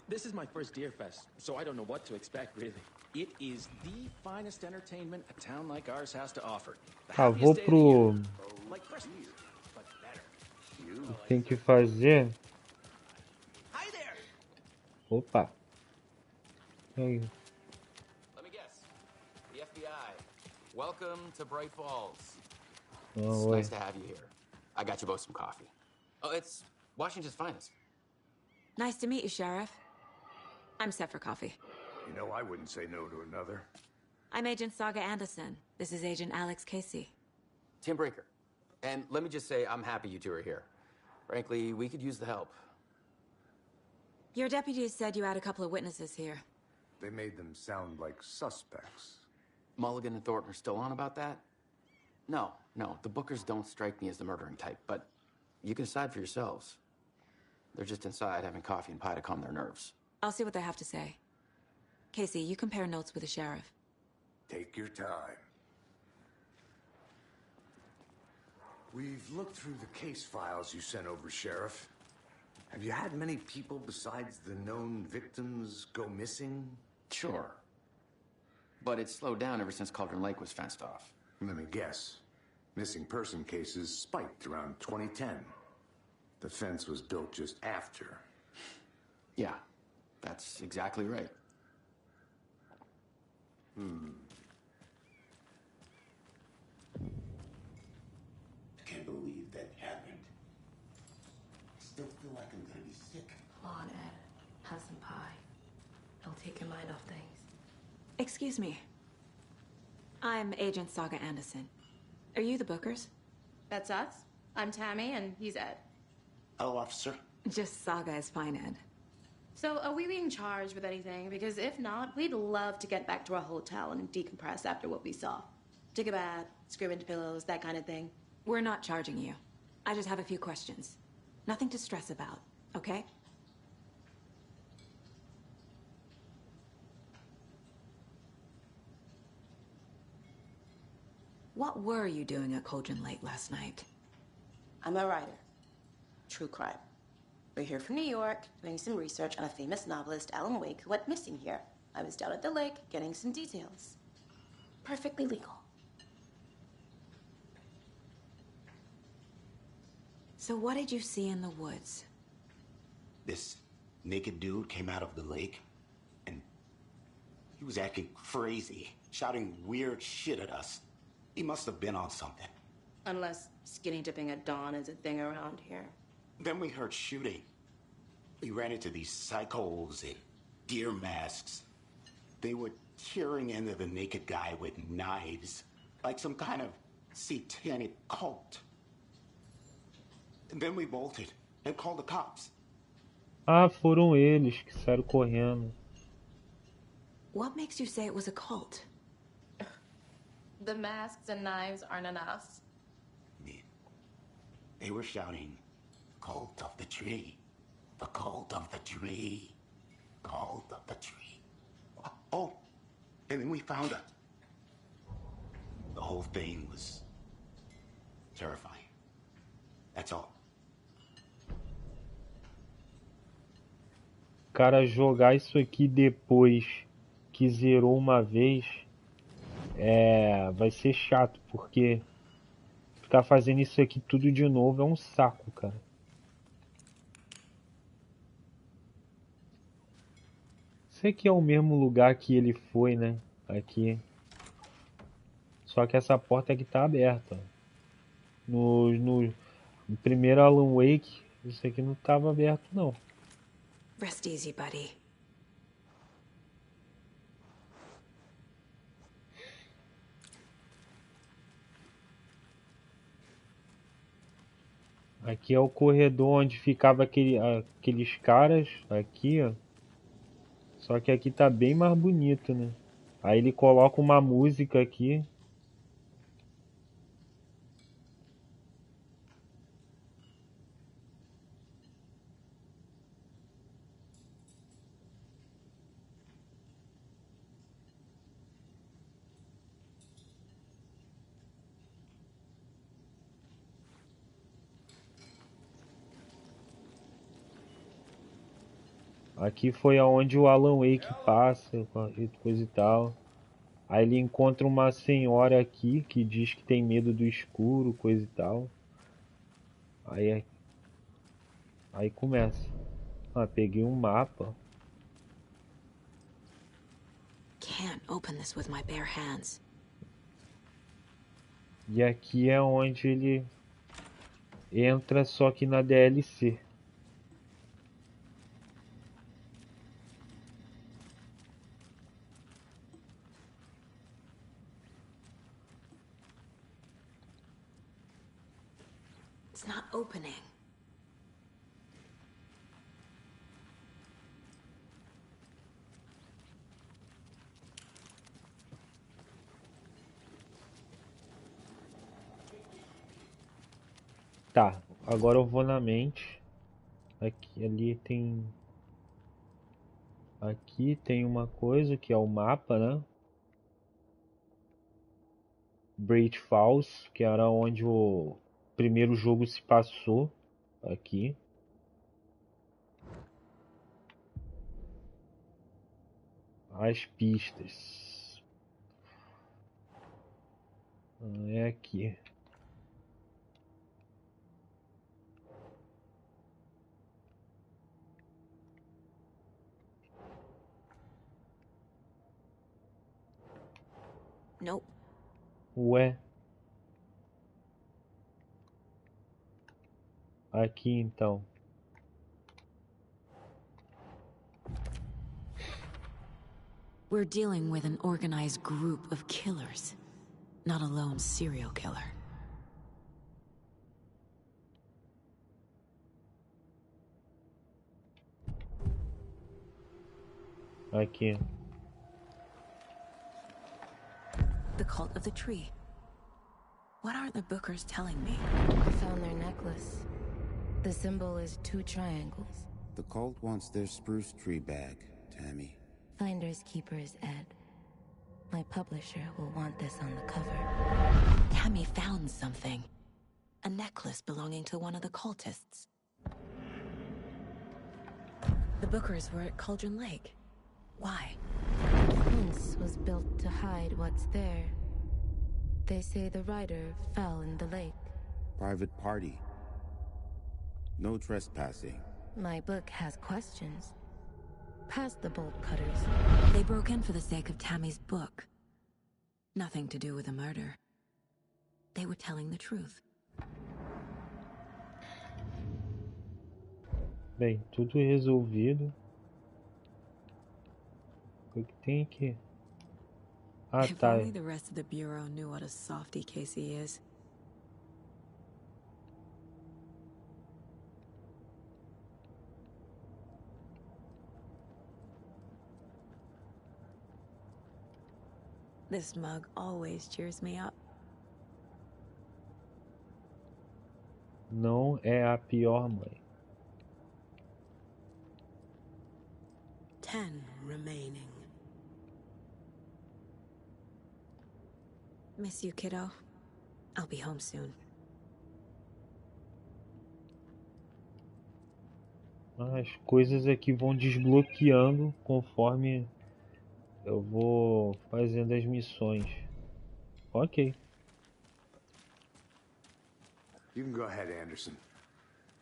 This is my first Deer Fest, so I don't know what to expect really. It is the finest entertainment a town like ours has to offer. Ah, vou pro... Like Christmas, but better. Tem que fazer... Hi there. Opa. Aí. Let me guess. The FBI. Welcome to Bright Falls. Oh, It's oi. nice to have you here. I got you both some coffee. Oh, it's Washington's finest. Nice to meet you, Sheriff. I'm set for coffee. You know, I wouldn't say no to another. I'm Agent Saga Anderson. This is Agent Alex Casey. Tim Breaker. And let me just say, I'm happy you two are here. Frankly, we could use the help. Your deputies said you had a couple of witnesses here. They made them sound like suspects. Mulligan and Thornton are still on about that? No, the Bookers don't strike me as the murdering type, but you can decide for yourselves. They're just inside having coffee and pie to calm their nerves. I'll see what they have to say. Casey, you compare notes with the sheriff. Take your time. We've looked through the case files you sent over, Sheriff. Have you had many people besides the known victims go missing? Sure. But it's slowed down ever since Cauldron Lake was fenced off. Let me guess. Missing person cases spiked around 2010. The fence was built just after. Yeah, that's exactly right. Can't believe that happened. I still feel like I'm gonna be sick. Come on, Ed. Have some pie. It'll take your mind off things. Excuse me. I'm Agent Saga Anderson. Are you the Bookers? That's us. I'm Tammy, and he's Ed. Hello, officer. Just Saga is fine, Ed. So, are we being charged with anything? Because if not, we'd love to get back to our hotel and decompress after what we saw. Take a bath, scream into pillows, that kind of thing. We're not charging you. I just have a few questions. Nothing to stress about, okay? What were you doing at Cauldron Lake last night? I'm a writer. True crime. We're here from New York, doing some research on a famous novelist, Alan Wake, who went missing here. I was down at the lake, getting some details. Perfectly legal. So what did you see in the woods? This naked dude came out of the lake, and he was acting crazy, shouting weird shit at us. He must have been on something. Unless skinny dipping at dawn is a thing around here. Then we heard shooting. We ran into these psychos in deer masks. They were tearing into the naked guy with knives, like some kind of satanic cult. And then we bolted and called the cops. Ah, foram eles que saíram correndo. What makes you say it was a cult? The masks and knives aren't enough. They were shouting, "Cult of the tree, the cult of the tree, cult of the tree." Oh, and then we found it. The whole thing was terrifying. That's all. Cara, jogar isso aqui depois que zerou uma vez vai ser chato, porque ficar fazendo isso aqui tudo de novo é um saco, cara. Esse aqui é o mesmo lugar que ele foi, né? Aqui. Só que essa porta aqui tá aberta. No primeiro Alan Wake, isso aqui não tava aberto, não. Rest easy, buddy. Aqui é o corredor onde ficava aqueles caras aqui, ó. Só que aqui tá bem mais bonito, né? Aí ele coloca uma música aqui. Aqui foi aonde o Alan Wake passa, e coisa e tal. Aí ele encontra uma senhora aqui que diz que tem medo do escuro, coisa e tal. Aí começa. Ah, peguei um mapa. Can't open this with my bare hands. E aqui é onde ele entra, só que na DLC. It's not opening. Tá, agora eu vou na mente. Aqui, ali tem... Aqui tem uma coisa que é o mapa, né? Great Falls, que era onde o primeiro jogo se passou. Aqui. As pistas. É aqui. Nope. Ué. Aqui então. We're dealing with an organized group of killers, not a lone serial killer. Aqui. The cult of the tree. What aren't the bookers telling me? I found their necklace. The symbol is 2 triangles. The cult wants their spruce tree bag, Tammy. Finders keepers, Ed. My publisher will want this on the cover. Tammy found something. A necklace belonging to one of the cultists. The bookers were at Cauldron Lake. Why? Once was built to hide what's there. They say the rider fell in the lake. Private party. No trespassing. My book has questions. Past the bolt cutters. They broke in for the sake of Tammy's book. Nothing to do with a murder. They were telling the truth. Bem, tudo resolvido. O que tem aqui? Ah, If tá. only the rest of the Bureau knew what a softy Casey is. This mug always cheers me up. Não é a pior mãe. 10 remaining. Miss you, kiddo. I'll be home soon. As coisas aqui vão desbloqueando conforme eu vou fazendo as missões. Ok. You can go ahead, Anderson.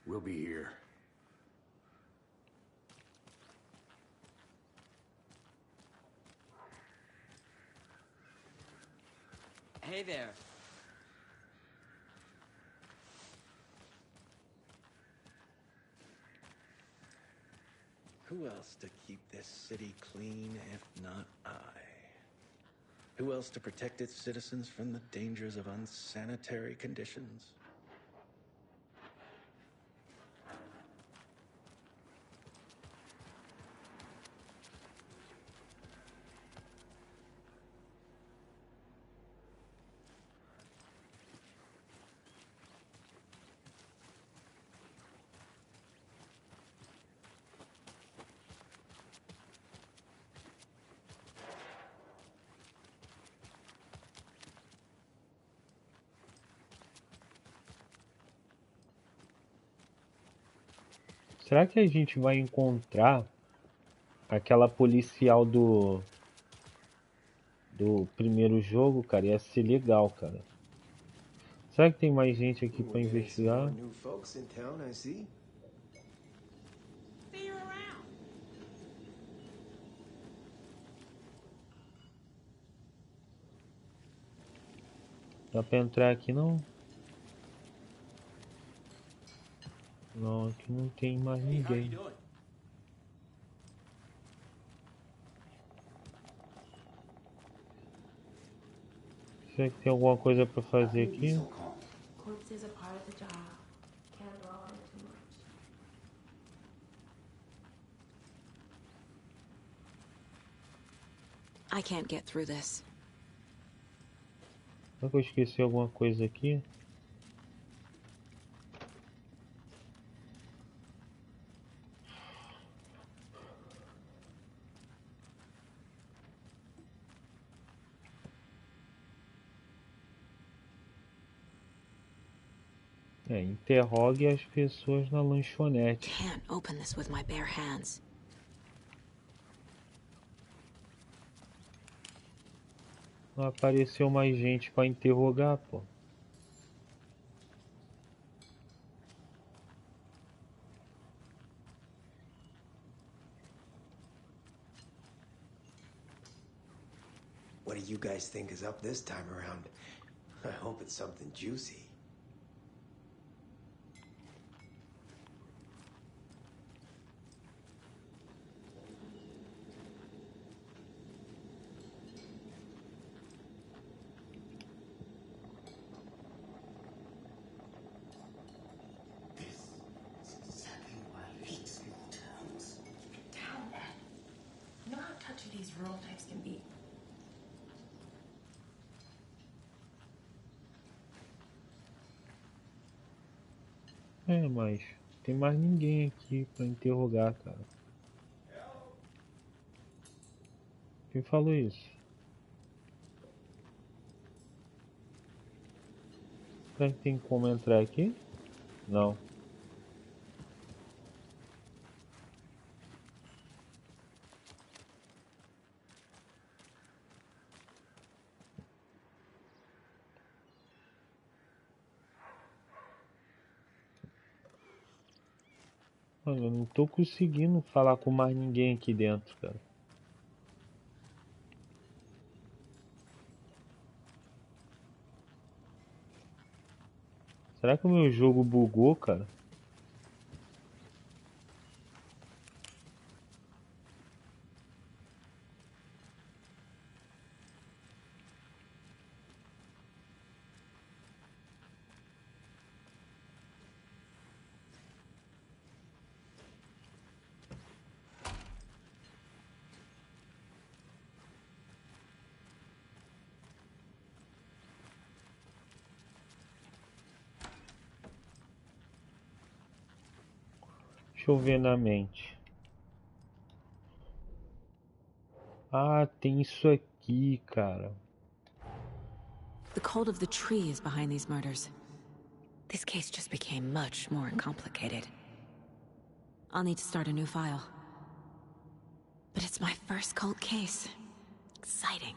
We'll be here. Hey there. Who else to keep this city clean if not I? Who else to protect its citizens from the dangers of unsanitary conditions? Será que a gente vai encontrar aquela policial do primeiro jogo, cara? Ia ser legal, cara. Será que tem mais gente aqui pra investigar? New folks in town, I see. See you around. Dá pra entrar aqui não? Não, aqui não tem mais ninguém. Será que tem alguma coisa pra fazer aqui? Corpses are part of the job. Can't dwell on it too much. I can't get through this. Será que eu esqueci alguma coisa aqui? Interrogue as pessoas na lanchonete. Can't open this with my bare hands. Não apareceu mais gente pra interrogar, pô. What do you guys think is up this time around? I hope it's something juicy. These rural types can be. Mas tem mais ninguém aqui pra interrogar, cara. Quem falou isso? Será que tem como entrar aqui? Não. Mano, eu não tô conseguindo falar com mais ninguém aqui dentro, cara. Será que o meu jogo bugou, cara? Deixa eu ver na mente. Ah, tem isso aqui, cara. The cult of the tree is behind these murders. This case just became much more complicated. I'll need to start a new file. But it's my first cult case. Exciting.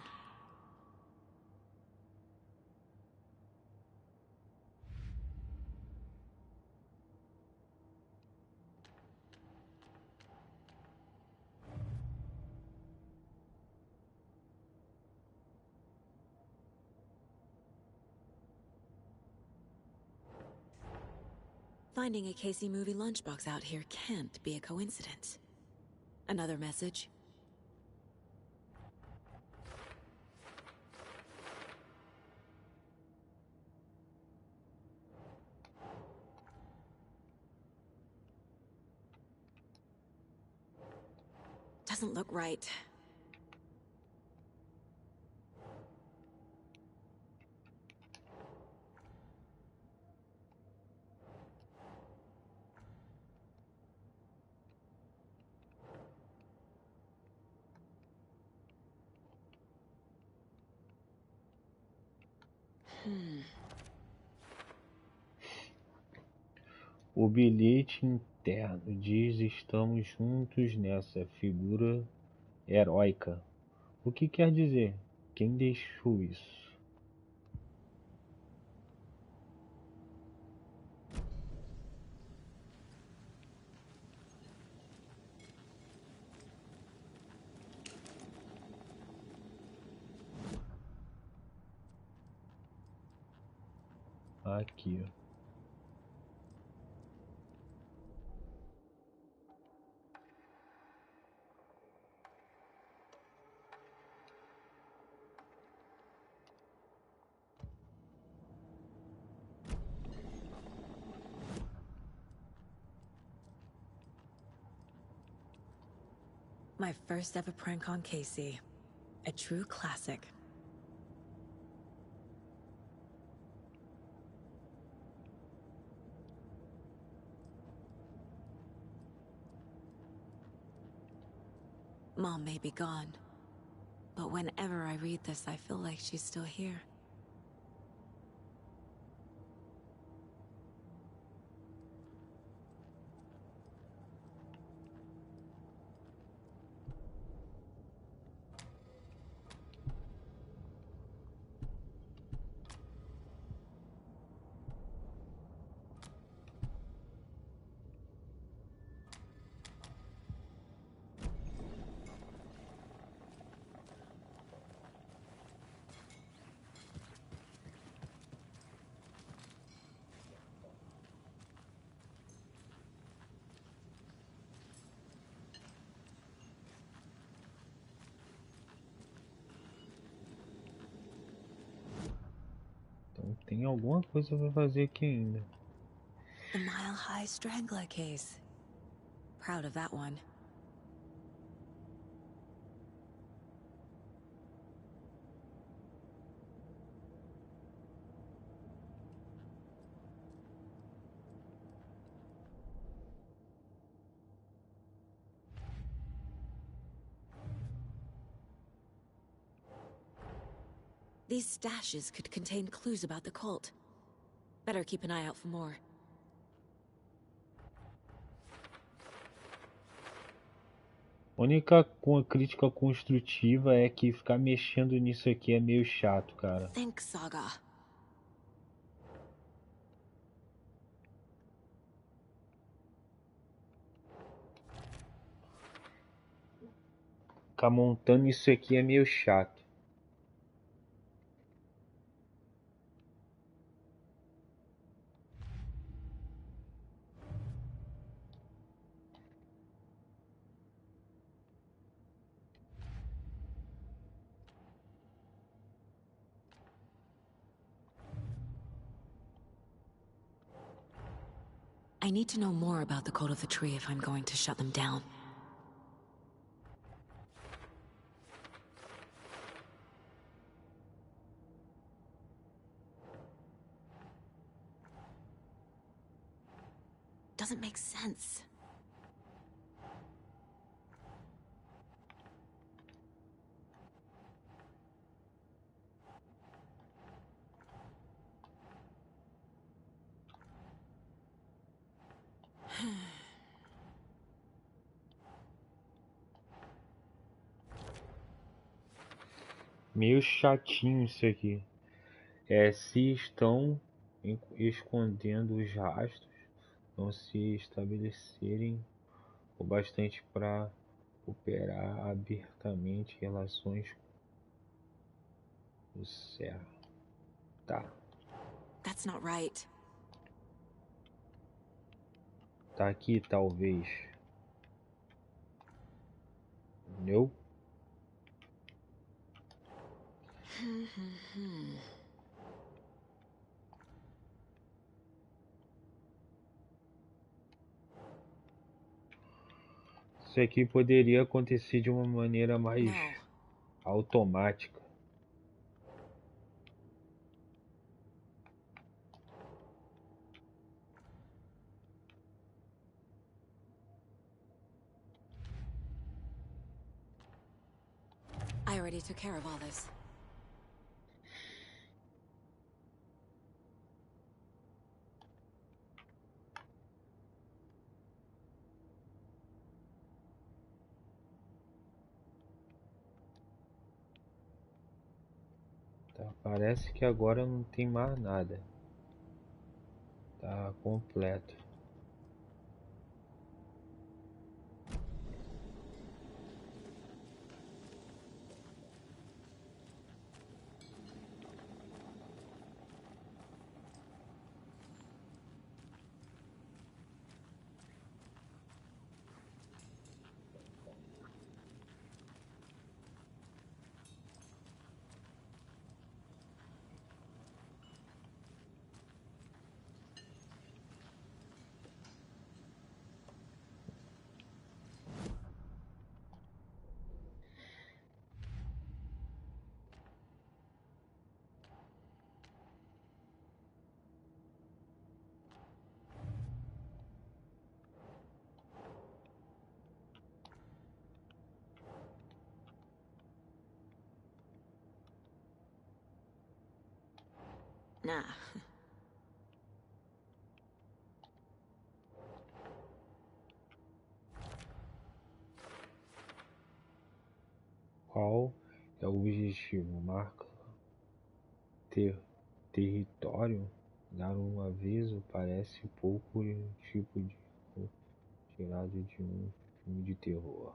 Finding a Casey movie lunchbox out here can't be a coincidence. Another message? Doesn't look right. O bilhete interno diz: estamos juntos nessa figura heróica. O que quer dizer? Quem deixou isso? Aqui. My first ever prank on Casey. A true classic. Mom may be gone, but whenever I read this, I feel like she's still here. Então tem alguma coisa pra fazer aqui ainda. The Mile High Strangler case. Proud of that one. These stashes could contain clues about the cult. Better keep an eye out for more. A única crítica construtiva é que ficar mexendo nisso aqui é meio chato, cara. Think, Saga. Ficar montando isso aqui é meio chato. I need to know more about the code of the tree if I'm going to shut them down. Doesn't make sense. Meio chatinho isso aqui. Se estão escondendo os rastros, não se estabelecerem o bastante para operar abertamente relações com o céu. Tá. That's not right. Tá aqui, talvez. Não. Isso aqui poderia acontecer de uma maneira mais automática. I already took care of all this. Tá, parece que agora não tem mais nada. Tá completo. Nah. Qual é o objetivo? Marca território? Dar um aviso parece pouco tipo de tirado de um filme de terror.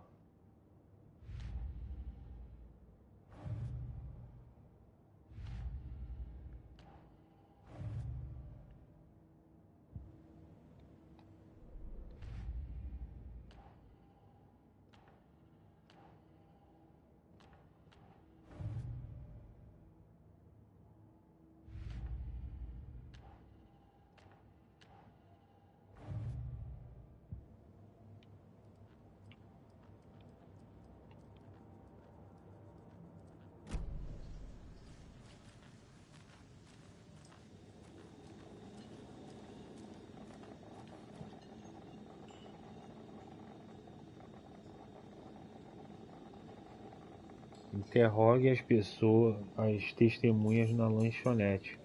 Interrogue as pessoas, as testemunhas na lanchonete.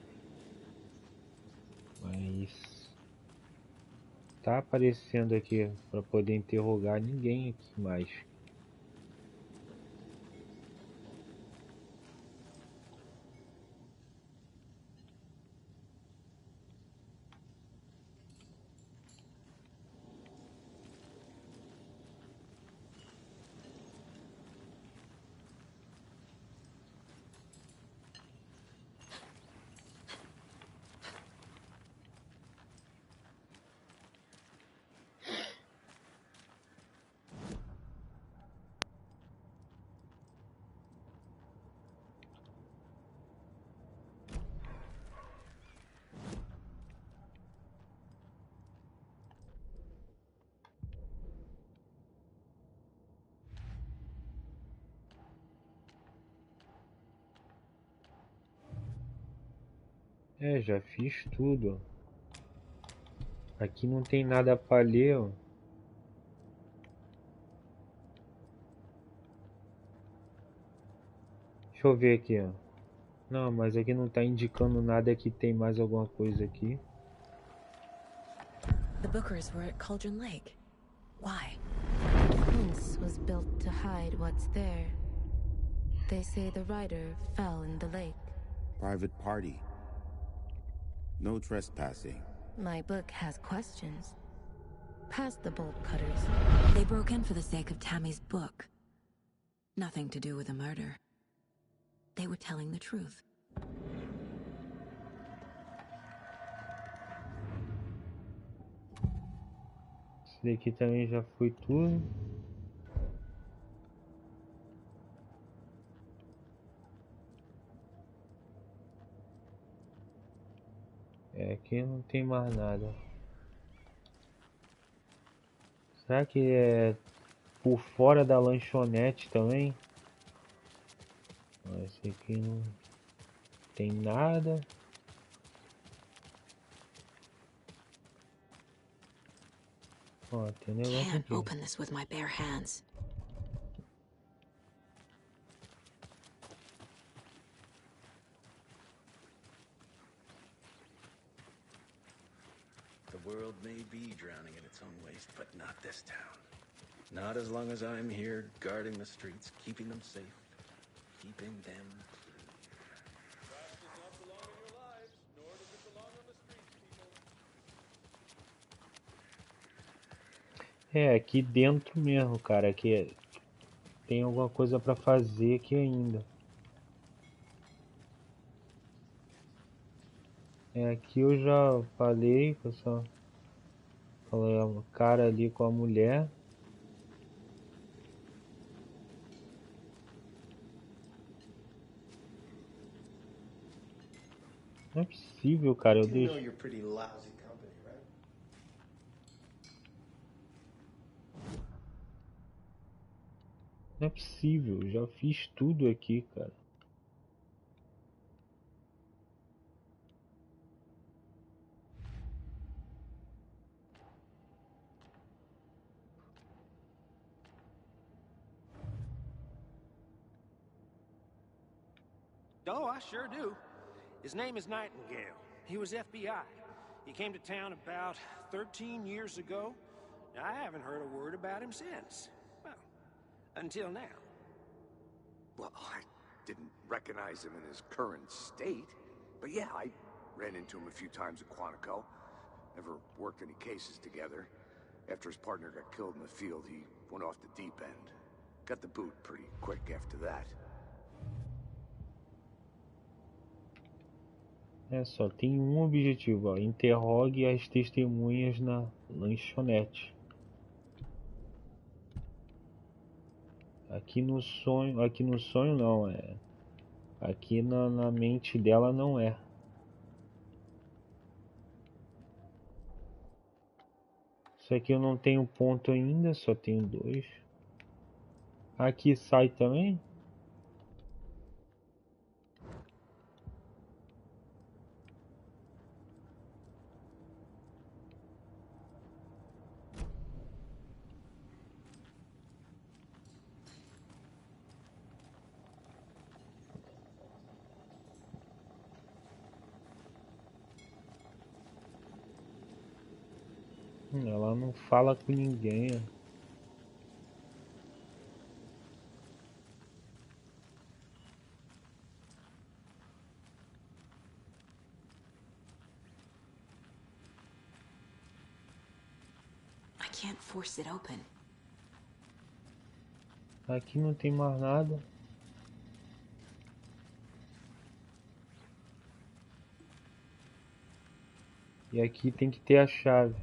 Mas tá aparecendo aqui para poder interrogar ninguém aqui mais. Já fiz tudo. Aqui não tem nada para ler, ó. Deixa eu ver aqui, ó. Não, mas aqui não tá indicando nada que tem mais alguma coisa aqui. The Bookers were at Cauldron Lake. Why? This was built to hide what's there. They say the writer fell in the lake. Private party. No trespassing. My book has questions. Past the bolt cutters. They broke in for the sake of Tammy's book. Nothing to do with a murder. They were telling the truth. Esse daqui também já foi tudo. Aqui não tem mais nada. Será que é por fora da lanchonete também? Esse aqui não tem nada. Ó, tem negócio Can't aqui. open this with my bare hands. The world may be drowning in its own waste, but not this town. Not as long as I'm here guarding the streets, keeping them safe, keeping them Aqui dentro mesmo, cara. Aqui tem alguma coisa pra fazer aqui ainda. Aqui eu já falei com essa. Falei a cara ali com a mulher. Não é possível, cara. Eu deixo. Não é possível, eu já fiz tudo aqui, cara. Oh, I sure do. His name is Nightingale. He was FBI. He came to town about 13 years ago. I haven't heard a word about him since. Well, until now. Well, I didn't recognize him in his current state. But yeah, I ran into him a few times at Quantico. Never worked any cases together. After his partner got killed in the field, he went off the deep end. Got the boot pretty quick after that. Só tem um objetivo, ó. Interrogue as testemunhas na lanchonete. Aqui no sonho não, aqui na mente dela não é. Isso aqui eu não tenho ponto ainda, só tenho 2. Aqui sai também? Ela não fala com ninguém. I can't force it open. Aqui não tem mais nada. E aqui tem que ter a chave.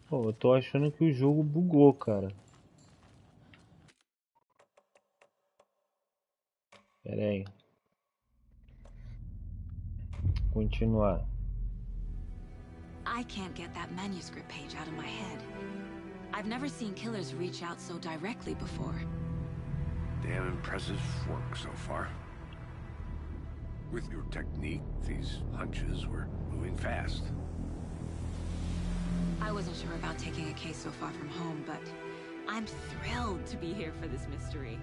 Pô, eu tô achando que o jogo bugou, cara. Pera aí. Continuar. I can't get that manuscript page out of my head. I've never seen killers reach out so directly before. Damn impressive work so far. With your technique, these hunches were moving fast. I wasn't sure about taking a case so far from home, but I'm thrilled to be here for this mystery.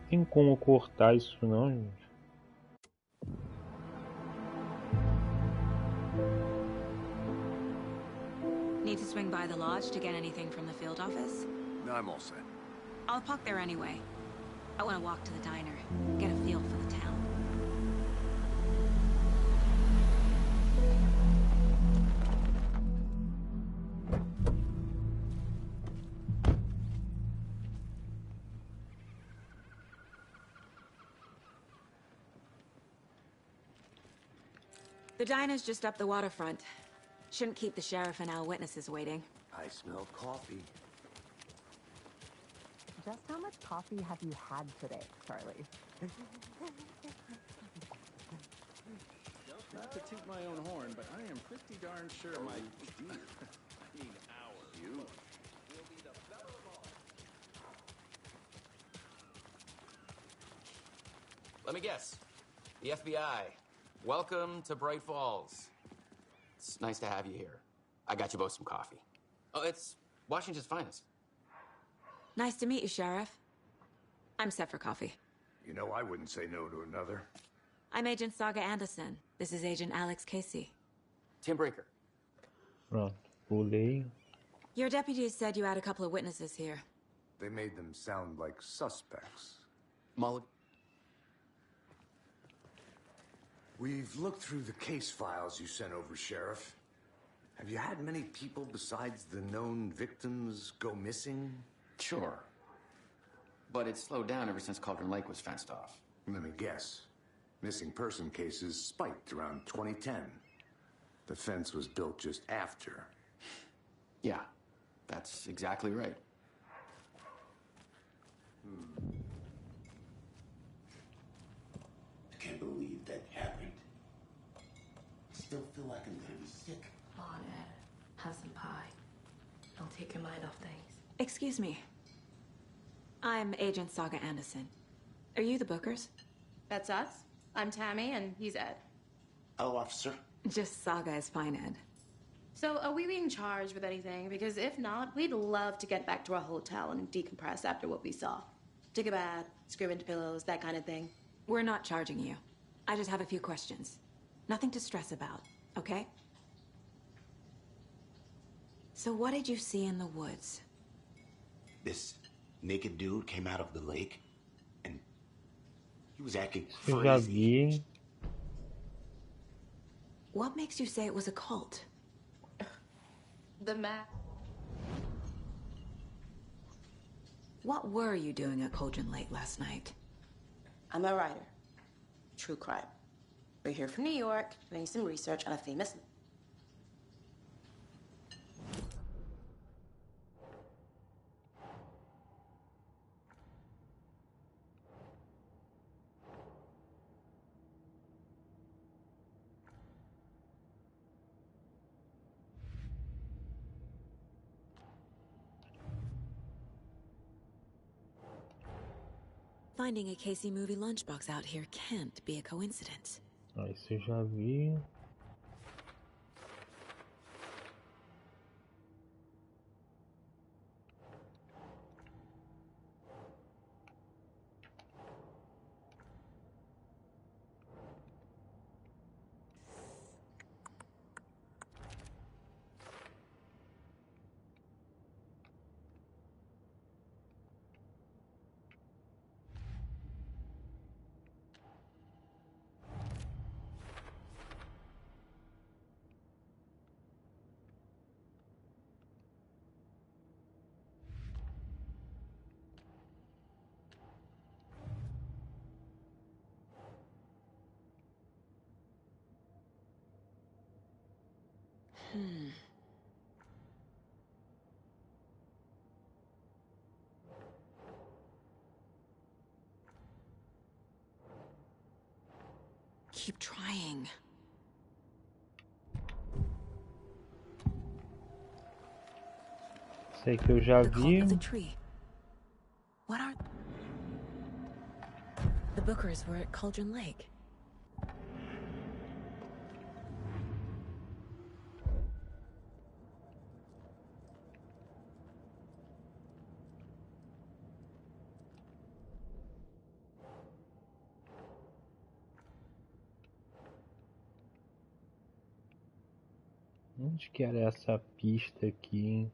Tem como cortar isso não, gente? Need to swing by the lodge to get anything from the field office? No, I'm all set. I'll park there anyway. I want to walk to the diner, get a feel for the town. The diner's just up the waterfront. Shouldn't keep the sheriff and our witnesses waiting. I smell coffee. Just how much coffee have you had today, Charlie? Not to toot my own horn, but I am pretty darn sure my dear, I mean our you will be the better of all. Let me guess. The FBI. Welcome to Bright Falls. It's nice to have you here. I got you both some coffee. Oh, it's Washington's finest. Nice to meet you, Sheriff. I'm set for coffee. You know, I wouldn't say no to another. I'm Agent Saga Anderson. This is Agent Alex Casey. Tim Breaker. Pronto, pulei. Your deputies said you had a couple of witnesses here. They made them sound like suspects. Mulligan. We've looked through the case files you sent over, Sheriff. Have you had many people besides the known victims go missing? Sure. But it's slowed down ever since Cauldron Lake was fenced off. Let me guess. Missing person cases spiked around 2010. The fence was built just after. Yeah, that's exactly right. I can't believe that happened. I still feel like I'm gonna be sick. Come on, Ed. Have some pie. Don't take your mind off things. Excuse me. I'm Agent Saga Anderson. Are you the Bookers? That's us. I'm Tammy, and he's Ed. Hello, officer. Just Saga is fine, Ed. So, are we being charged with anything? Because if not, we'd love to get back to our hotel and decompress after what we saw. Take a bath, scream into pillows, that kind of thing. We're not charging you. I just have a few questions. Nothing to stress about, okay? So what did you see in the woods? This naked dude came out of the lake, and he was acting Eu já crazy. vi. What makes you say it was a cult? The map. What were you doing at Cauldron Lake last night? I'm a writer. True crime. We're here from New York, doing some research on a famous... Finding a Casey movie lunchbox out here can't be a coincidence. Ah, isso eu já vi. Keep trying. Sei que eu já The vi. cult of the tree. What are... The Bookers were at Cauldron Lake. Onde que era essa pista aqui, hein?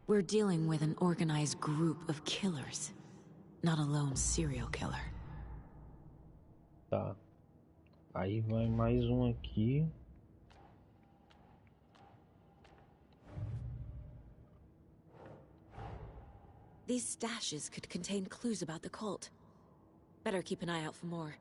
We're dealing with an organized group of killers, not a lone serial killer. Tá. Aí vai mais um aqui. These stashes could contain clues about the cult. Better keep an eye out for more.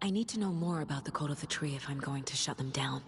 I need to know more about the cult of the tree if I'm going to shut them down.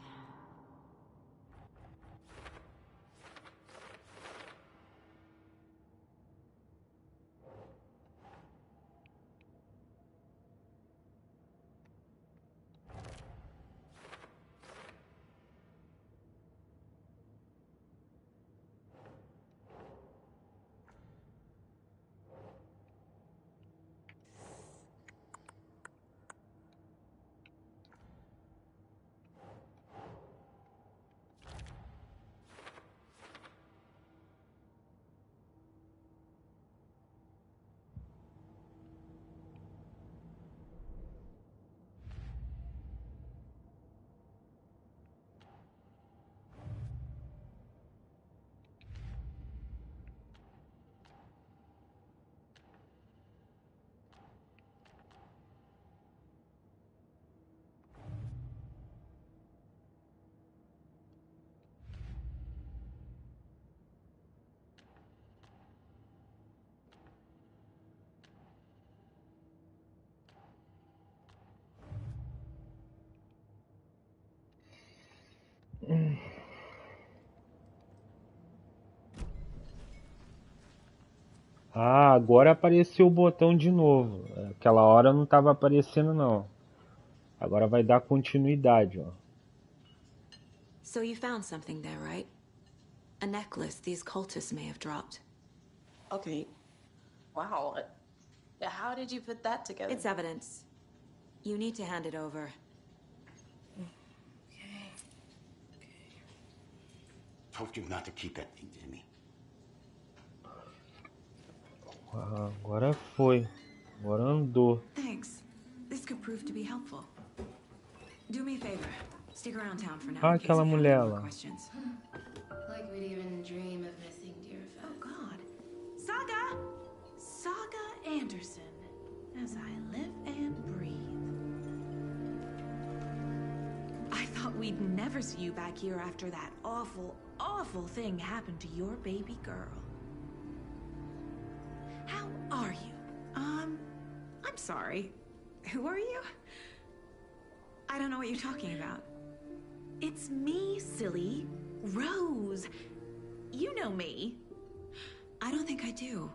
Ah, agora apareceu o botão de novo. Aquela hora não estava aparecendo não. Agora vai dar continuidade, ó. So you found something there, right? A necklace these cultists may have dropped. Okay. Wow. How did you put that together? It's evidence. You need to hand it over. Told you not to keep that thing, Jimmy. Ah, agora foi. Agora andou. Thanks. This could prove to be helpful. Do me a favor. Stick around town for now. Ah, in case aquela you have mulher any more lá. questions. Like we'd even dream of missing dear Fest. Oh, God. Saga Anderson. As I live and breathe. I thought we'd never see you back here after that awful thing happened to your baby girl. How are you? I'm sorry. Who are you? I don't know what you're talking about. It's me, silly. Rose. You know me. I don't think I do.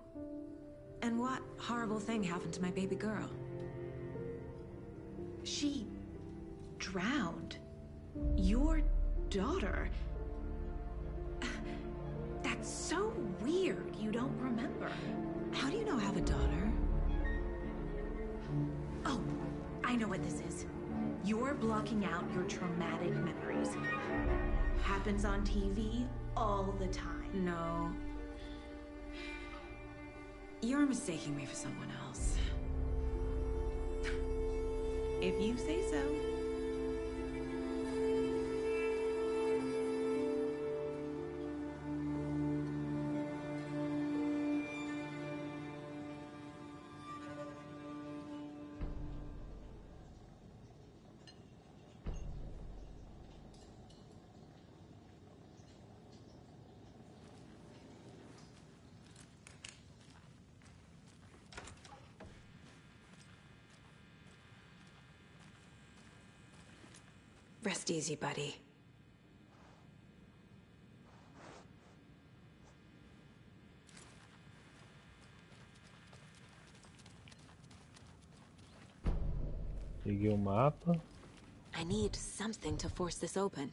And what horrible thing happened to my baby girl? She drowned. Your daughter. That's so weird you don't remember. How do you know I have a daughter? Oh, I know what this is. You're blocking out your traumatic memories. Happens on TV all the time. No. You're mistaking me for someone else. If you say so. Rest easy, buddy. Peguei o mapa. I need something to force this open.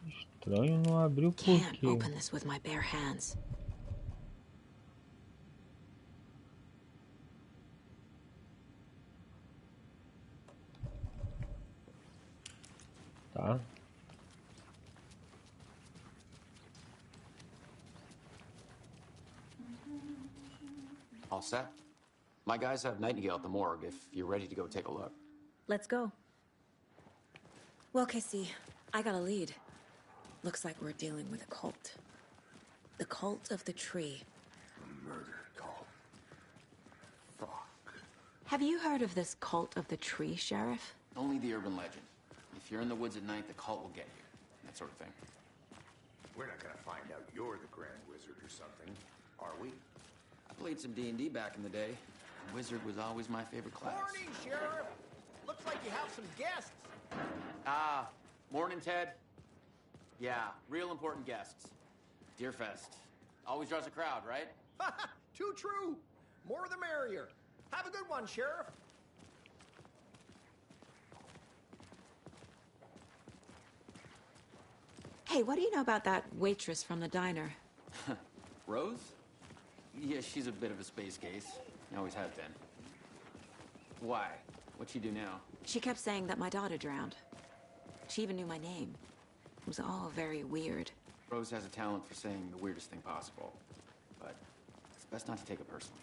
Estranho, não abriu por Can't quê? open this with my bare hands. Tá. All set? My guys have Nightingale at the morgue if you're ready to go take a look. Let's go. Well, Casey, I got a lead. Looks like we're dealing with a cult. The cult of the tree. A murder cult. Fuck. Have you heard of this cult of the tree, Sheriff? Only the urban legend. If you're in the woods at night, the cult will get you. That sort of thing. We're not gonna find out you're the Grand Wizard or something, are we? I played some D&D back in the day. Wizard was always my favorite class. Morning, Sheriff! Looks like you have some guests. Ah, morning, Ted. Yeah, real important guests. Deerfest. Always draws a crowd, right? Too true. More the merrier. Have a good one, Sheriff. Hey, what do you know about that waitress from the diner? Rose? Yeah, she's a bit of a space case. Always has been. Why? What'd she do now? She kept saying that my daughter drowned. She even knew my name. It was all very weird. Rose has a talent for saying the weirdest thing possible. But it's best not to take it personally.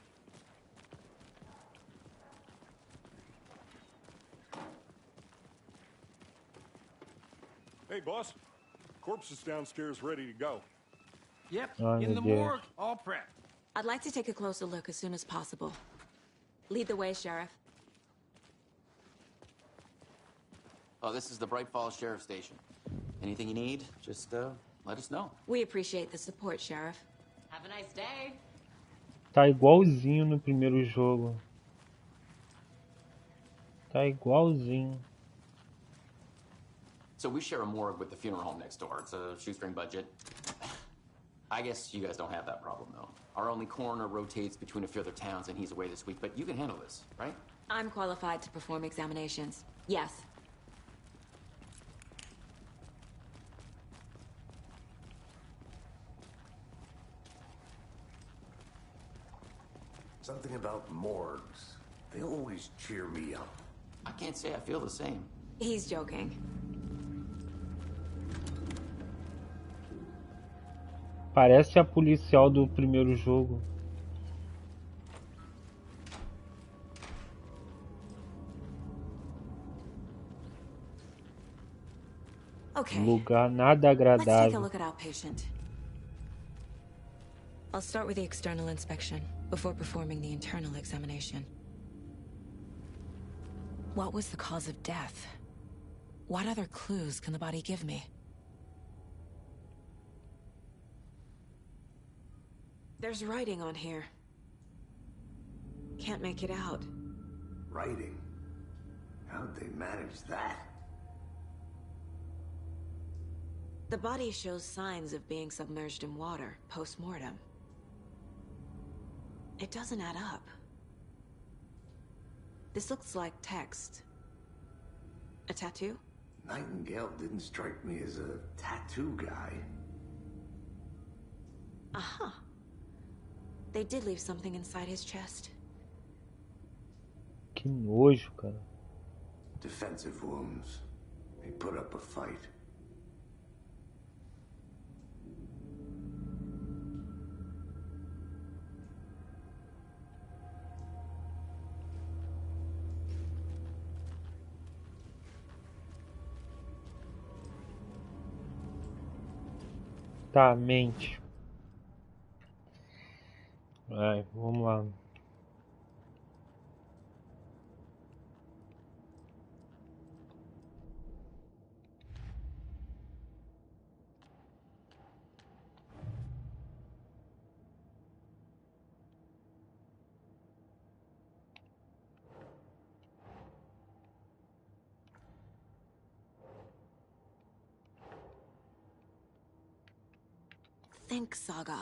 Hey, boss. Corpse is downstairs ready to go. Yep, Oh, in the dear. morgue, all prepped. I'd like to take a closer look as soon as possible. Lead the way, Sheriff. Oh, this is the Bright Falls Sheriff Station. Anything you need, just let us know. We appreciate the support, Sheriff. Have a nice day. Tá igualzinho no primeiro jogo. Tá igualzinho. So we share a morgue with the funeral home next door. It's a shoestring budget. I guess you guys don't have that problem, though. Our only coroner rotates between a few other towns, and he's away this week, but you can handle this, right? I'm qualified to perform examinations. Yes. Something about morgues. They always cheer me up. I can't say I feel the same. He's joking. Parece a policial do primeiro jogo. Okay. Lugar nada Let's take a agradável. look at our patient. I'll start with the external inspection before performing the internal examination. What was the cause of death? What other clues can the body give me? There's writing on here. Can't make it out. Writing? How'd they manage that? The body shows signs of being submerged in water post-mortem. It doesn't add up. This looks like text. A tattoo? Nightingale didn't strike me as a tattoo guy. Uh-huh. They did leave something inside his chest. Que nojo, cara. Defensive wounds. He put up a fight. Tá, mente. Vai, vamos lá. Think Saga.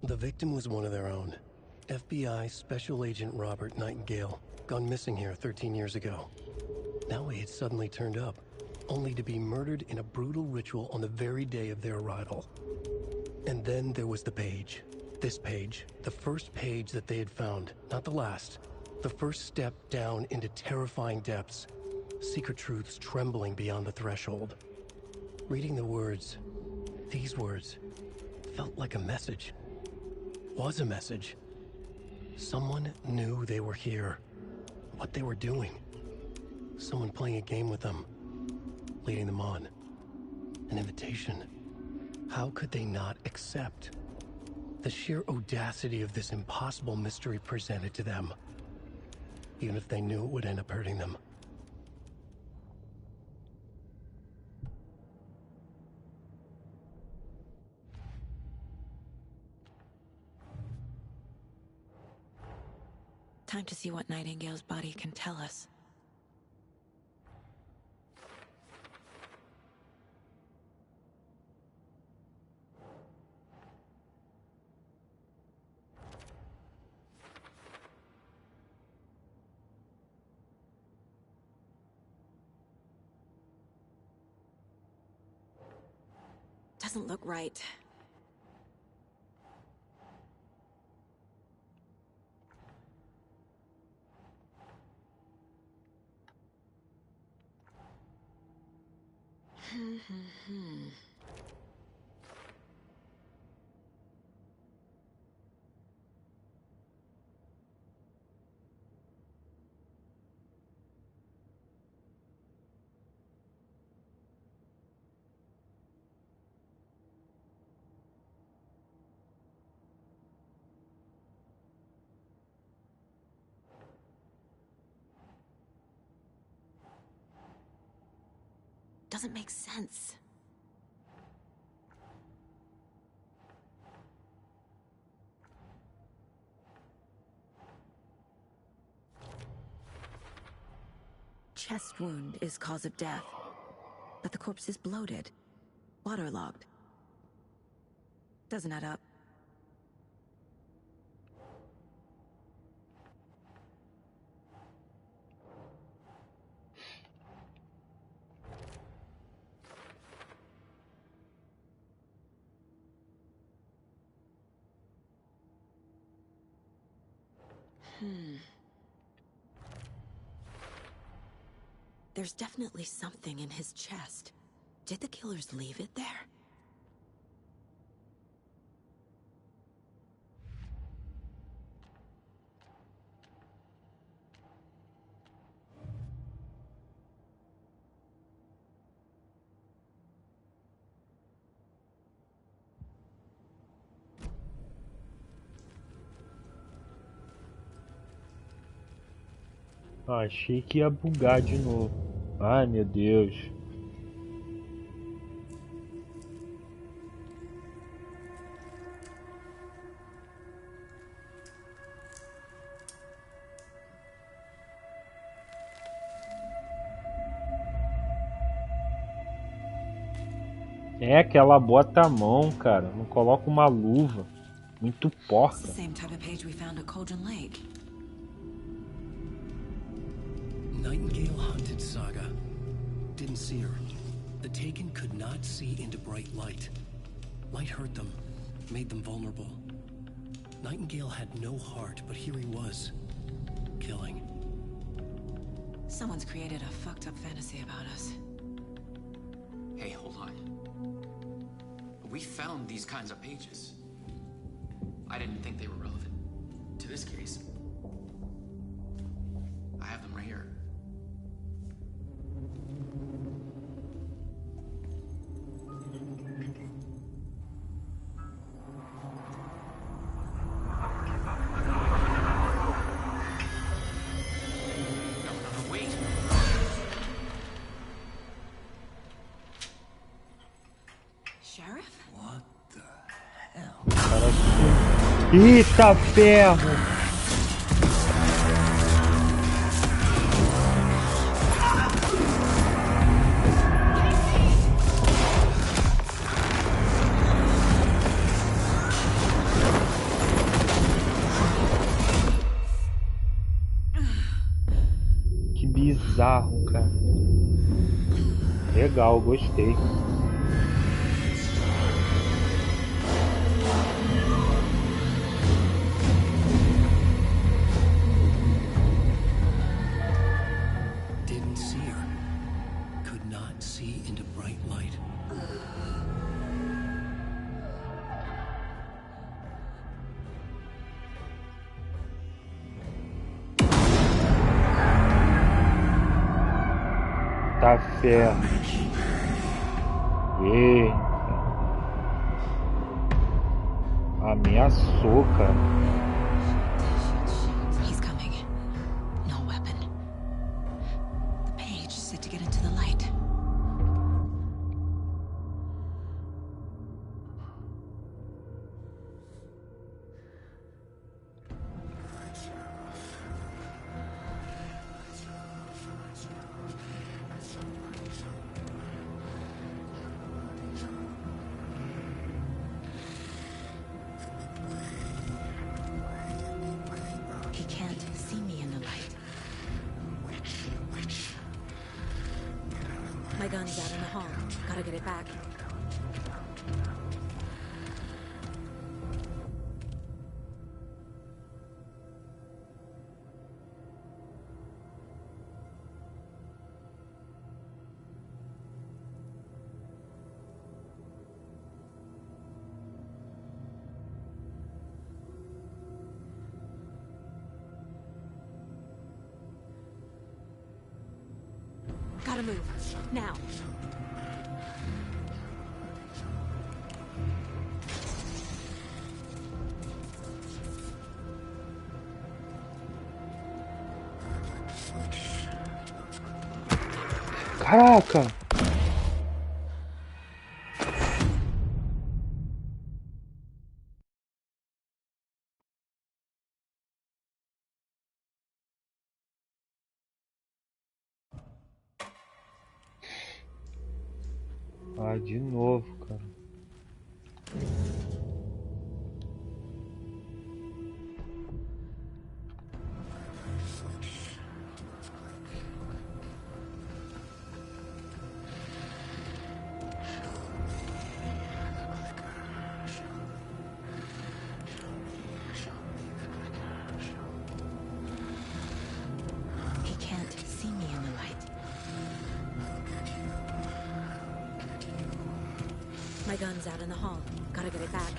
The victim was one of their own. FBI Special Agent Robert Nightingale, gone missing here 13 years ago. Now he had suddenly turned up, only to be murdered in a brutal ritual on the very day of their arrival. And then there was the page. This page, the first page that they had found, not the last. The first step down into terrifying depths. Secret truths trembling beyond the threshold. Reading the words, these words, felt like a message. Was a message. Someone knew they were here, what they were doing. Someone playing a game with them, leading them on. An invitation. How could they not accept? The sheer audacity of this impossible mystery presented to them, even if they knew it would end up hurting them. Time to see what Nightingale's body can tell us. Doesn't look right. doesn't make sense. Chest wound is cause of death, but the corpse is bloated, waterlogged. Doesn't add up. There's definitely something in his chest. Did the killers leave it there? Achei que ia bugar de novo. Ai, meu Deus. É que ela bota a mão, cara. Não coloca uma luva. Muito porca. Same type of page we found at Cauldron Lake. Nightingale Hunted Saga. Didn't see her. The Taken could not see into bright light. Light hurt them, made them vulnerable. Nightingale had no heart, but here he was, killing. Someone's created a fucked up fantasy about us. Hey, hold on. We found these kinds of pages. I didn't think they were relevant to this case. I have them right here. Eita ferro! Que bizarro, cara. Legal, gostei. Tá ferro. Eita. Ameaçou, cara. He's coming. No weapon. The page said to get into the light. He can't see me in the light. My gun's out in the hall. Gotta get it back. Gotta move. Now. Caraca! Ah, de novo, cara. He can't see me in the light. My gun's out in the hall. Gotta get it back.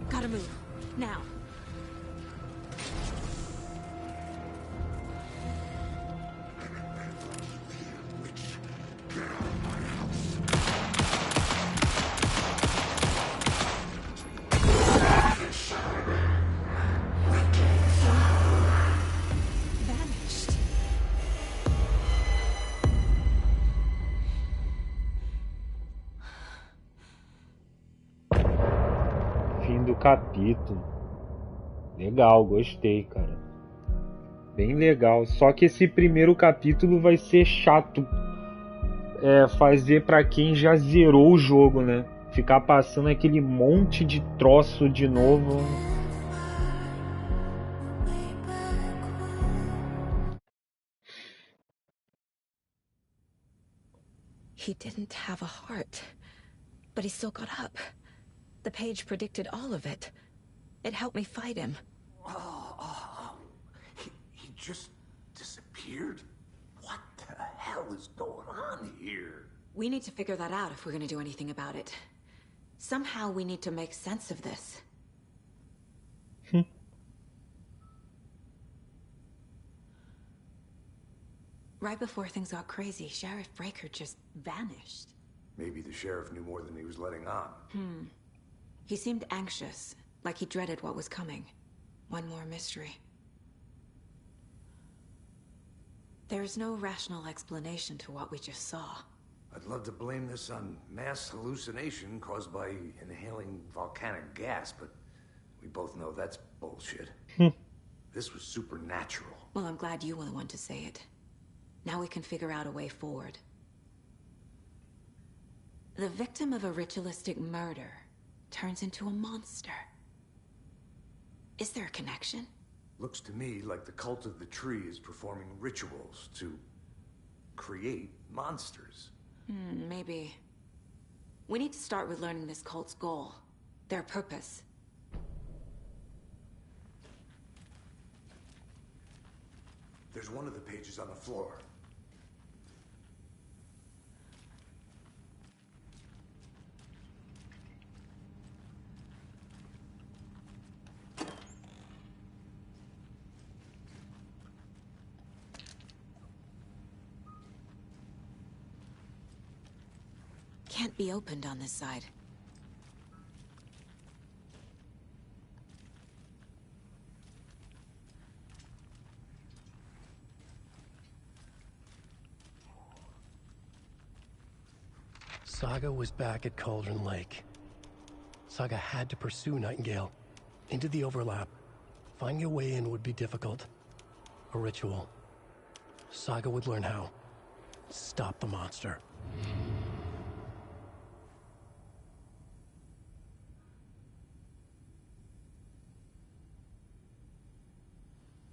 Gotta move. Now. Vanished. Fim do capítulo. Legal, gostei, cara. Bem legal. Só que esse primeiro capítulo vai ser chato fazer pra quem já zerou o jogo, né? Ficar passando aquele monte de troço de novo. He didn't have a heart, but he still got up. The page predicted all of it. It helped me fight him. He just disappeared? What the hell is going on here? We need to figure that out if we're going to do anything about it. Somehow we need to make sense of this. Right before things got crazy, Sheriff Breaker just vanished. Maybe the sheriff knew more than he was letting on. He seemed anxious, like he dreaded what was coming. One more mystery. There's no rational explanation to what we just saw. I'd love to blame this on mass hallucination caused by inhaling volcanic gas, but we both know that's bullshit. This was supernatural. Well, I'm glad you were the one to say it. Now we can figure out a way forward. The victim of a ritualistic murder turns into a monster. Is there a connection? Looks to me like the cult of the tree is performing rituals to create monsters. Maybe. We need to start with learning this cult's goal, their purpose. There's one of the pages on the floor. Can't be opened on this side. Saga was back at Cauldron Lake. Saga had to pursue Nightingale into the overlap. Finding a way in would be difficult. A ritual. Saga would learn how. Stop the monster.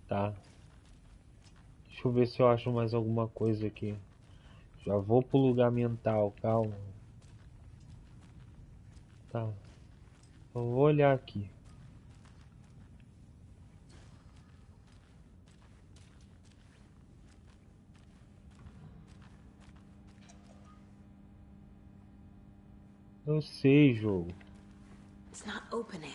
Tá. Deixa eu ver se eu acho mais alguma coisa aqui. Já vou pro lugar mental, calma. Tá. Eu vou olhar aqui. Eu sei, jogo. It's not opening.